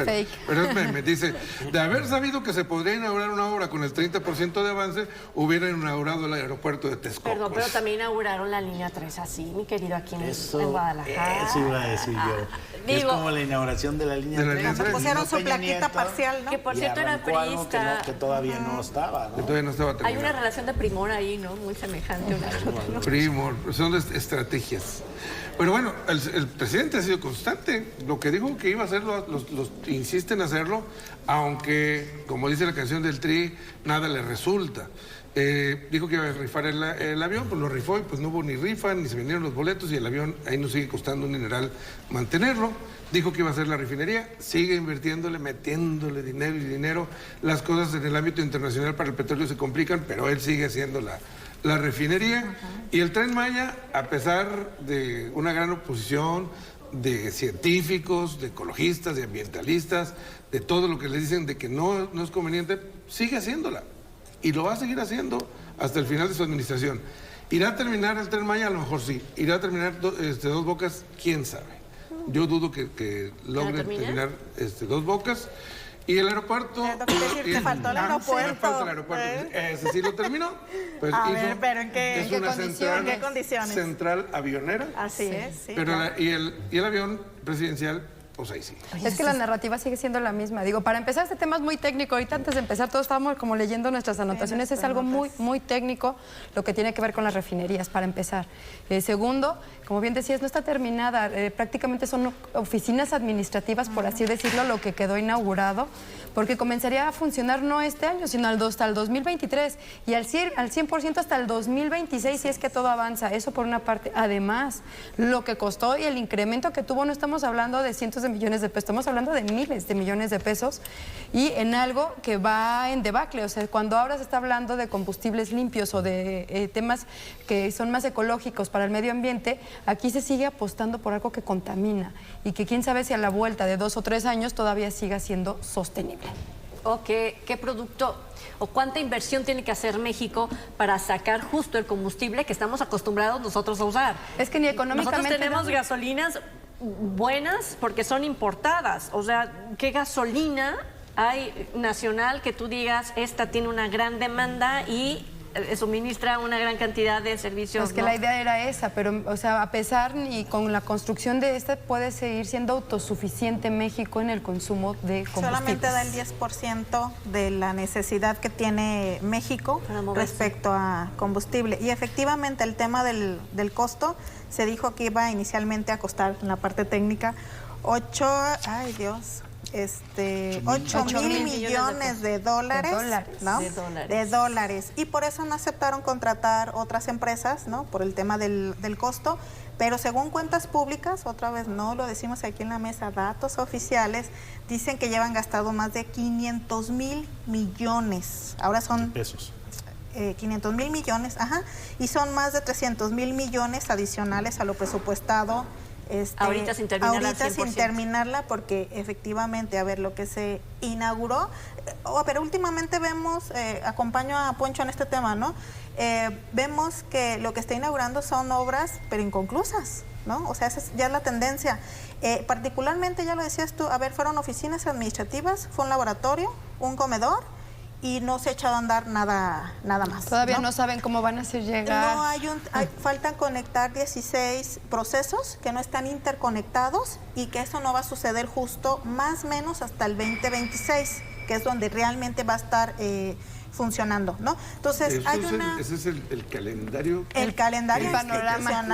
pero es meme. Dice, de haber sabido que se podría inaugurar una obra con el 30% de avance, hubiera inaugurado el aeropuerto de Texcoco. Perdón, pero también inauguraron la línea 3 así, mi querido, aquí en Guadalajara. Eso iba a decir yo. Es como la inauguración de la línea 3. Pusieron su plaquita parcial, ¿no? Que por cierto era priista. Que todavía no estaba, ¿no? Que todavía no estaba terminado. Hay una relación de primor ahí, ¿no? Muy semejante una a la otra, ¿no? Primor, son son estrategias. Pero bueno, el presidente ha sido constante. Lo que dijo que iba a hacerlo, insiste en hacerlo, aunque, como dice la canción del Tri, nada le resulta. Dijo que iba a rifar el avión, pues lo rifó y pues no hubo ni rifa, ni se vendieron los boletos y el avión ahí nos sigue costando un dineral mantenerlo. Dijo que iba a hacer la refinería, sigue invirtiéndole, metiéndole dinero y dinero. Las cosas en el ámbito internacional para el petróleo se complican, pero él sigue haciendo la refinería. Y el Tren Maya, a pesar de una gran oposición de científicos, de ecologistas, de ambientalistas, de todo lo que les dicen de que no es conveniente, sigue haciéndola. Y lo va a seguir haciendo hasta el final de su administración. ¿Irá a terminar el Tren Maya? A lo mejor sí. ¿Irá a terminar Dos Bocas? ¿Quién sabe? Yo dudo que logre terminar Dos Bocas. Y el aeropuerto... Te faltó el aeropuerto. Falta el aeropuerto. Ese sí lo terminó. Pues a ver, pero ¿en qué, es una condiciones? Central avionera. Así es, sí. Pero y el avión presidencial... Pues ahí sí. Es que la narrativa sigue siendo la misma. Digo, para empezar, este tema es muy técnico. Ahorita antes de empezar, todos estábamos como leyendo nuestras anotaciones. Es algo muy, muy técnico lo que tiene que ver con las refinerías, para empezar. Segundo, como bien decías, no está terminada. Prácticamente son oficinas administrativas, por así decirlo, lo que quedó inaugurado, porque comenzaría a funcionar no este año, sino hasta el 2023 y al 100% hasta el 2026, si es que todo avanza. Eso por una parte. Además, lo que costó y el incremento que tuvo, no estamos hablando de cientos de millones de pesos, estamos hablando de miles de millones de pesos y en algo que va en debacle. O sea, cuando ahora se está hablando de combustibles limpios o de temas que son más ecológicos para el medio ambiente, aquí se sigue apostando por algo que contamina y que quién sabe si a la vuelta de 2 o 3 años todavía siga siendo sostenible. ¿O qué producto o cuánta inversión tiene que hacer México para sacar justo el combustible que estamos acostumbrados nosotros a usar? Es que ni económicamente... Nosotros tenemos gasolinas buenas porque son importadas. O sea, ¿qué gasolina hay nacional que tú digas, esta tiene una gran demanda y suministra una gran cantidad de servicios? Es que la idea era esa, pero o sea, a pesar y con la construcción de esta puede seguir siendo autosuficiente México en el consumo de combustibles. Solamente da el 10% de la necesidad que tiene México respecto a combustible. Y efectivamente el tema del costo, se dijo que iba inicialmente a costar en la parte técnica 8 mil millones de dólares, ¿no? De dólares. Y por eso no aceptaron contratar otras empresas, ¿no? Por el tema del costo. Pero según cuentas públicas, otra vez no lo decimos aquí en la mesa, datos oficiales, dicen que llevan gastado más de 500 mil millones. Ahora son... pesos. 500 mil millones, y son más de 300 mil millones adicionales a lo presupuestado. Ahorita sin terminarla. Ahorita sin terminarla, porque efectivamente, a ver, lo que se inauguró, pero últimamente vemos, acompaño a Poncho en este tema, ¿no? Vemos que lo que está inaugurando son obras, pero inconclusas, ¿no? O sea, esa es ya la tendencia. Particularmente, ya lo decías tú, a ver, fueron oficinas administrativas, fue un laboratorio, un comedor, y no se ha echado a andar nada más. Todavía no saben cómo van a hacer llegar. No, faltan conectar 16 procesos que no están interconectados y que eso no va a suceder justo más o menos hasta el 2026, que es donde realmente va a estar funcionando, ¿no? Entonces ese es el calendario. El calendario panorama.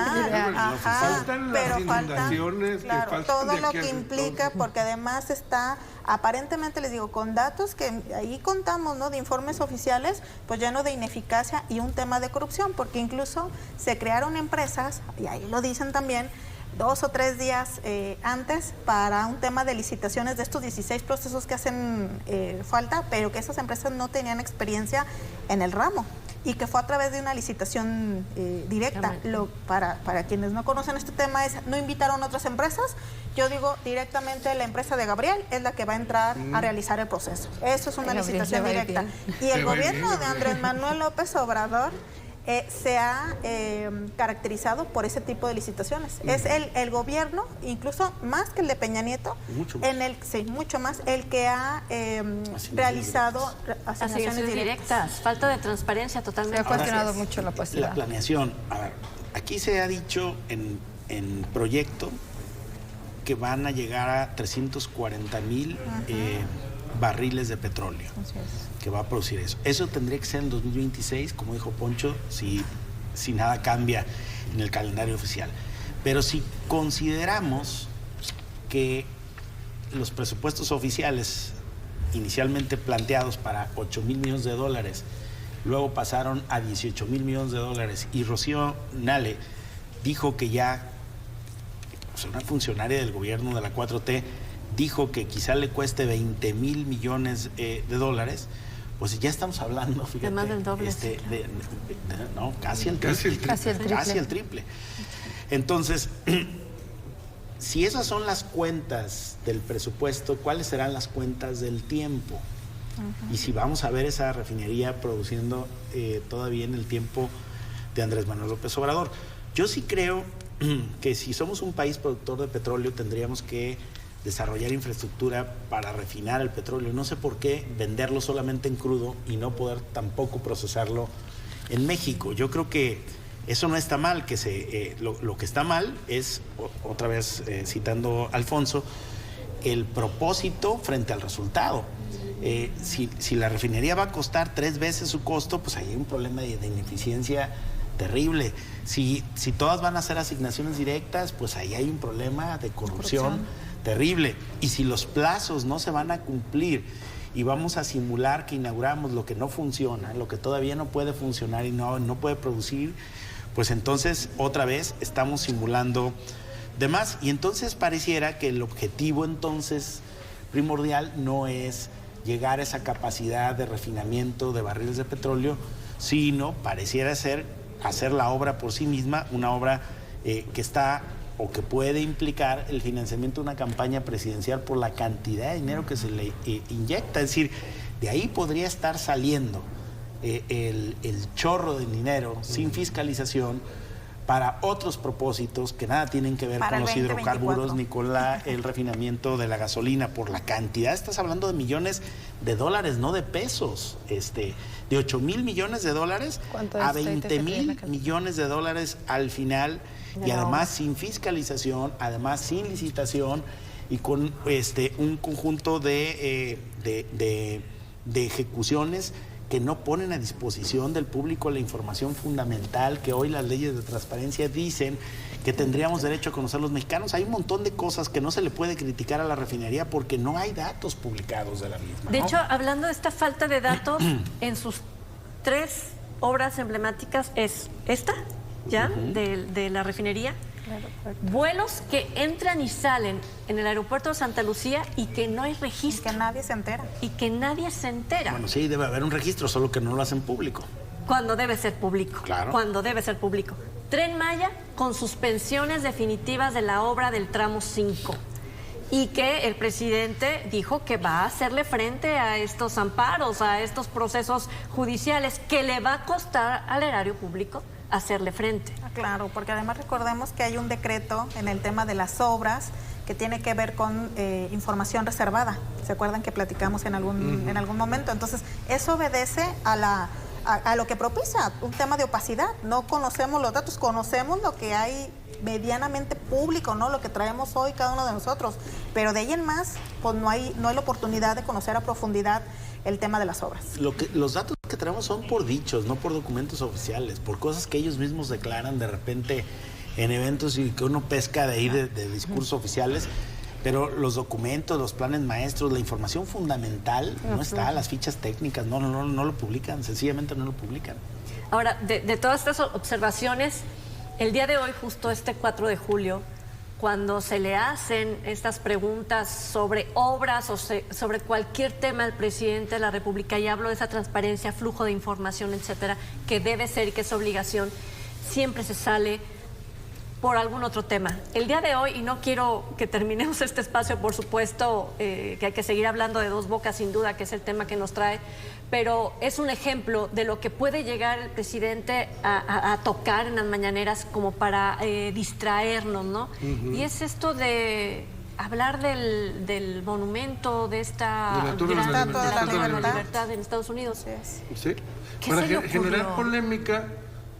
Faltan las inundaciones, claro, faltan todo lo que implica, porque además está, aparentemente les digo, con datos que ahí contamos, ¿no? De informes oficiales, pues lleno de ineficacia y un tema de corrupción, porque incluso se crearon empresas, y ahí lo dicen también, 2 o 3 días antes para un tema de licitaciones de estos 16 procesos que hacen falta, pero que esas empresas no tenían experiencia en el ramo y que fue a través de una licitación directa. Para quienes no conocen este tema, no invitaron otras empresas. Yo digo directamente la empresa de Gabriel es la que va a entrar a realizar el proceso. Eso es una licitación directa. Y el gobierno de Andrés Manuel López Obrador se ha caracterizado por ese tipo de licitaciones. Es el gobierno, incluso más que el de Peña Nieto, mucho más, el que ha realizado asignaciones directas. Falta de transparencia totalmente. Se ha cuestionado mucho la posibilidad. La planeación. A ver, aquí se ha dicho en proyecto que van a llegar a 340,000 barriles de petróleo que va a producir eso. Eso tendría que ser en 2026, como dijo Poncho, si si nada cambia en el calendario oficial. Pero si consideramos que los presupuestos oficiales inicialmente planteados para 8,000 millones de dólares, luego pasaron a 18,000 millones de dólares, y Rocío Nale dijo que ya, o sea, una funcionaria del gobierno de la 4T, dijo que quizá le cueste 20,000 millones de dólares, pues ya estamos hablando, fíjate, de más del doble. No, casi el triple. Entonces, si esas son las cuentas del presupuesto, ¿cuáles serán las cuentas del tiempo? Y si vamos a ver esa refinería produciendo todavía en el tiempo de Andrés Manuel López Obrador. Yo sí creo que si somos un país productor de petróleo, tendríamos que desarrollar infraestructura para refinar el petróleo. No sé por qué venderlo solamente en crudo y no poder tampoco procesarlo en México. Yo creo que eso no está mal, que lo que está mal es, otra vez citando a Alfonso, el propósito frente al resultado. Si la refinería va a costar 3 veces su costo, pues ahí hay un problema de ineficiencia terrible. Si todas van a ser asignaciones directas, pues ahí hay un problema de corrupción terrible. Y si los plazos no se van a cumplir y vamos a simular que inauguramos lo que no funciona, lo que todavía no puede funcionar y no puede producir, pues entonces otra vez estamos simulando de más. Y entonces pareciera que el objetivo entonces primordial no es llegar a esa capacidad de refinamiento de barriles de petróleo, sino pareciera ser hacer la obra por sí misma, una obra que está o que puede implicar el financiamiento de una campaña presidencial por la cantidad de dinero que se le inyecta. Es decir, de ahí podría estar saliendo el chorro de dinero sin fiscalización para otros propósitos que nada tienen que ver con los hidrocarburos ni con el refinamiento de la gasolina. Por la cantidad, estás hablando de millones de dólares, no de pesos. De 8,000 millones de dólares a 20,000 millones de dólares al final, y además sin fiscalización, además sin licitación, y con un conjunto de ejecuciones que no ponen a disposición del público la información fundamental que hoy las leyes de transparencia dicen que tendríamos derecho a conocer los mexicanos. Hay un montón de cosas que no se le puede criticar a la refinería porque no hay datos publicados de la misma. De hecho, hablando de esta falta de datos, en sus 3 obras emblemáticas es esta, ¿ya? De la refinería. Vuelos que entran y salen en el aeropuerto de Santa Lucía y que no hay registro. Y que nadie se entera. Y que nadie se entera. Bueno, sí, debe haber un registro, solo que no lo hacen público. Cuando debe ser público. Claro. Cuando debe ser público. Tren Maya con suspensiones definitivas de la obra del tramo 5. Y que el presidente dijo que va a hacerle frente a estos amparos, a estos procesos judiciales, que le va a costar al erario público hacerle frente. Claro, porque además recordemos que hay un decreto en el tema de las obras que tiene que ver con información reservada. ¿Se acuerdan que platicamos en algún momento? Entonces, eso obedece a lo que propicia un tema de opacidad. No conocemos los datos, conocemos lo que hay medianamente público, ¿no? Lo que traemos hoy cada uno de nosotros. Pero de ahí en más, pues no hay la oportunidad de conocer a profundidad el tema de las obras. Los datos que traemos son por dichos, no por documentos oficiales, por cosas que ellos mismos declaran de repente en eventos y que uno pesca de ahí de discursos oficiales, pero los documentos, los planes maestros, la información fundamental no está, las fichas técnicas no lo publican, sencillamente no lo publican. Ahora, de todas estas observaciones, el día de hoy, justo este 4 de julio, cuando se le hacen estas preguntas sobre obras o sobre cualquier tema al presidente de la República, y hablo de esa transparencia, flujo de información, etcétera, que debe ser y que es obligación, siempre se sale por algún otro tema. El día de hoy, y no quiero que terminemos este espacio, por supuesto, que hay que seguir hablando de Dos Bocas, sin duda, que es el tema que nos trae, pero es un ejemplo de lo que puede llegar el presidente a tocar en las mañaneras como para distraernos, ¿no? Y es esto de hablar del monumento, de esta Estatua de la Libertad en Estados Unidos. Sí, ¿Qué para se le ocurrió? generar polémica,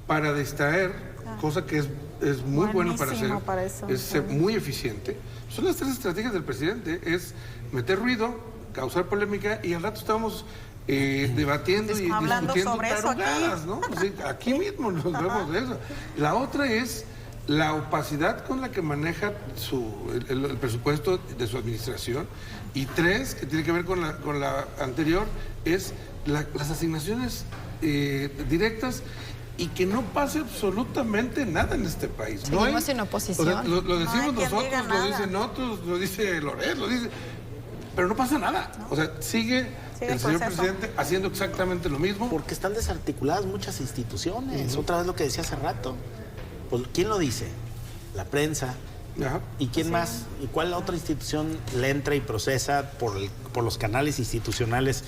para distraer, cosa que es muy bueno para hacer, para eso. es ser muy eficiente. Son las 3 estrategias del presidente, es meter ruido, causar polémica, y al rato estamos debatiendo y hablando discutiendo sobre eso tarugadas, ¿no? Pues sí, aquí mismo nos vemos de eso. La otra es la opacidad con la que maneja el presupuesto de su administración. Y tres, que tiene que ver con la anterior, es las asignaciones directas y que no pase absolutamente nada en este país. Seguimos en oposición. O sea, lo decimos nosotros, lo nada. dicen otros, lo dice Loret, lo dice... Pero no pasa nada. O sea, sigue el señor presidente haciendo exactamente lo mismo. Porque están desarticuladas muchas instituciones. Otra vez lo que decía hace rato. Pues, ¿quién lo dice? La prensa. Ajá. ¿Y quién más? ¿Y cuál otra institución le entra y procesa por los canales institucionales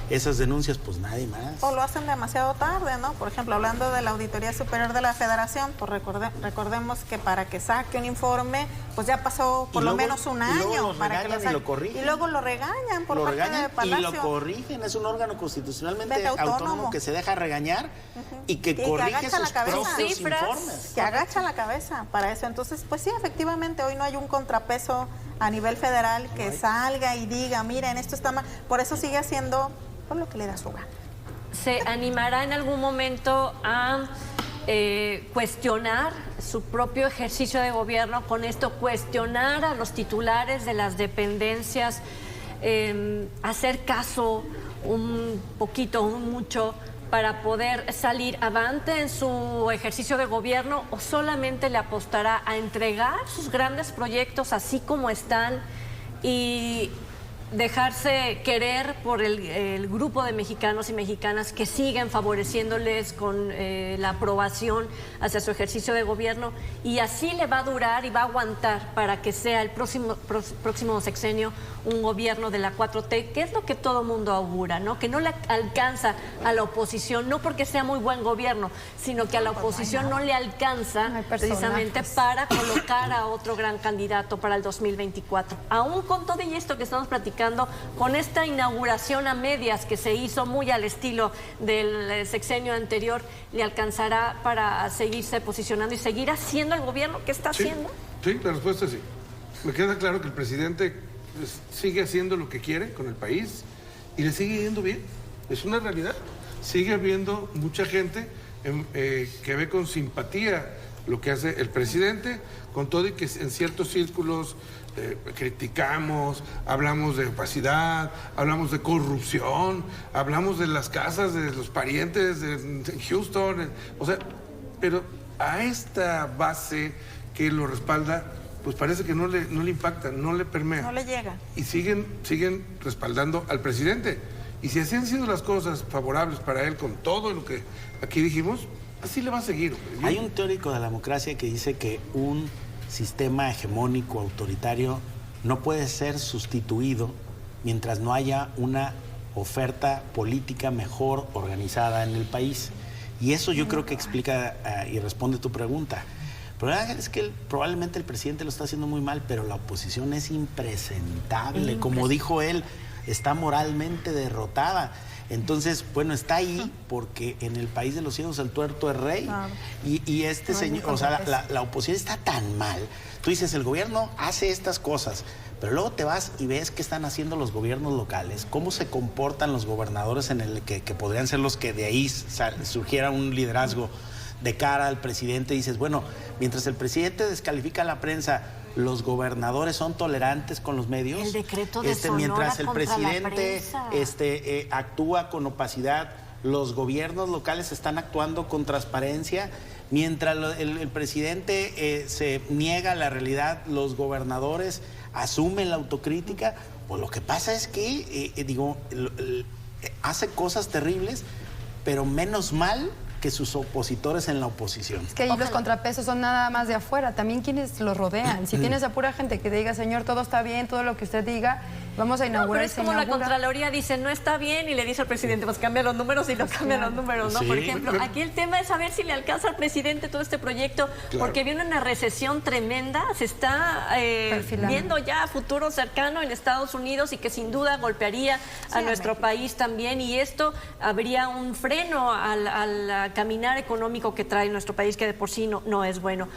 esas denuncias? Pues nadie más. O lo hacen demasiado tarde, ¿no? Por ejemplo, hablando de la Auditoría Superior de la Federación, pues recordemos que para que saque un informe, pues ya pasó por lo menos un año. Para que lo corrigen. Y luego lo regañan por parte de Palacio. Y lo corrigen. Es un órgano constitucionalmente autónomo que se deja regañar y que corrige sus propios informes. Que agacha la cabeza para eso. Entonces, pues sí, efectivamente, hoy no hay un contrapeso a nivel federal que salga y diga, miren, esto está mal. Por eso sigue haciendo por lo que le da su gana. ¿Se animará en algún momento a cuestionar su propio ejercicio de gobierno? Con esto, cuestionar a los titulares de las dependencias, hacer caso un poquito, un mucho, para poder salir avante en su ejercicio de gobierno, o solamente le apostará a entregar sus grandes proyectos así como están y dejarse querer por el grupo de mexicanos y mexicanas que siguen favoreciéndoles con la aprobación hacia su ejercicio de gobierno, y así le va a durar y va a aguantar para que sea el próximo sexenio un gobierno de la 4T, que es lo que todo mundo augura, ¿no? Que no le alcanza a la oposición, no porque sea muy buen gobierno, sino que a la oposición no le alcanza precisamente para colocar a otro gran candidato para el 2024. Aún con todo y esto que estamos platicando, con esta inauguración a medias que se hizo muy al estilo del sexenio anterior, ¿le alcanzará para seguirse posicionando y seguir haciendo el gobierno que está haciendo? Sí, la respuesta es sí. Me queda claro que el presidente sigue haciendo lo que quiere con el país y le sigue yendo bien. Es una realidad. Sigue habiendo mucha gente que ve con simpatía lo que hace el presidente, con todo y que en ciertos círculos criticamos, hablamos de opacidad, hablamos de corrupción, hablamos de las casas de los parientes en Houston, o sea, pero a esta base que lo respalda, pues parece que no le impacta, no le permea. No le llega. Y siguen respaldando al presidente. Y si así han sido las cosas favorables para él con todo lo que aquí dijimos, así le va a seguir. Hay un teórico de la democracia que dice que un sistema hegemónico, autoritario, no puede ser sustituido mientras no haya una oferta política mejor organizada en el país. Y eso yo creo que explica y responde tu pregunta. El problema es que probablemente el presidente lo está haciendo muy mal, pero la oposición es impresentable. Como dijo él, está moralmente derrotada. Entonces, bueno, está ahí porque en el país de los ciegos el tuerto es rey. Claro. Y este señor, o sea, la oposición está tan mal. Tú dices, el gobierno hace estas cosas, pero luego te vas y ves qué están haciendo los gobiernos locales, cómo se comportan los gobernadores en el que podrían ser los que de ahí surgiera un liderazgo de cara al presidente. Dices, bueno, mientras el presidente descalifica a la prensa, los gobernadores son tolerantes con los medios. El decreto de Sonora mientras el contra presidente la prensa. Actúa con opacidad, los gobiernos locales están actuando con transparencia. Mientras el presidente se niega a la realidad, los gobernadores asumen la autocrítica. Pues lo que pasa es que, hace cosas terribles, pero menos mal que sus opositores en la oposición. Es que ahí los contrapesos son nada más de afuera, también quienes los rodean. Si tienes a pura gente que te diga, señor, todo está bien, todo lo que usted diga, vamos a inaugurar. Pero es como la Contraloría dice, no está bien, y le dice al presidente, pues cambia los números y lo cambian los números, ¿no? Sí. Por ejemplo, aquí el tema es saber si le alcanza al presidente todo este proyecto, porque viene una recesión tremenda, se está viendo ya futuro cercano en Estados Unidos y que sin duda golpearía a nuestro país también, y esto habría un freno al caminar económico que trae nuestro país, que de por sí no es bueno.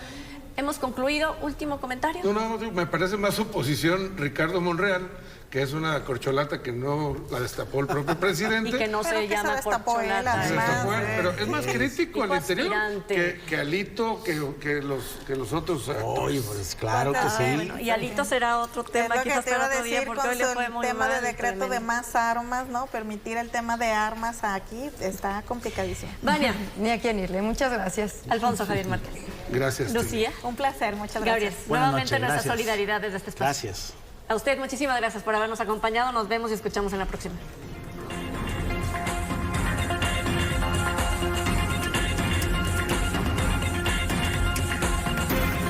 hemos concluido. Último comentario. No, me parece más oposición Ricardo Monreal, que es una corcholata que no la destapó el propio presidente. Y que no Pero se que se llama destapó él, corcholata. además. Pero es más crítico al interior aspirante. que Alito, que los otros actores. Oye, pues claro que sí. Bueno, y Alito será otro tema, Es lo que quizás te iba para a otro día, decir porque con hoy le fue el muy tema mal, de decreto de tremendo. más armas, ¿no? Permitir el tema de armas aquí está complicadísimo. Vania, Ni a quién irle. Muchas gracias. Alfonso Javier Márquez. Gracias. Lucía. Un placer, muchas Gabriel, gracias. Buenas nuevamente noches, nuestra gracias. solidaridad desde este espacio. Gracias. A usted muchísimas gracias por habernos acompañado. Nos vemos y escuchamos en la próxima.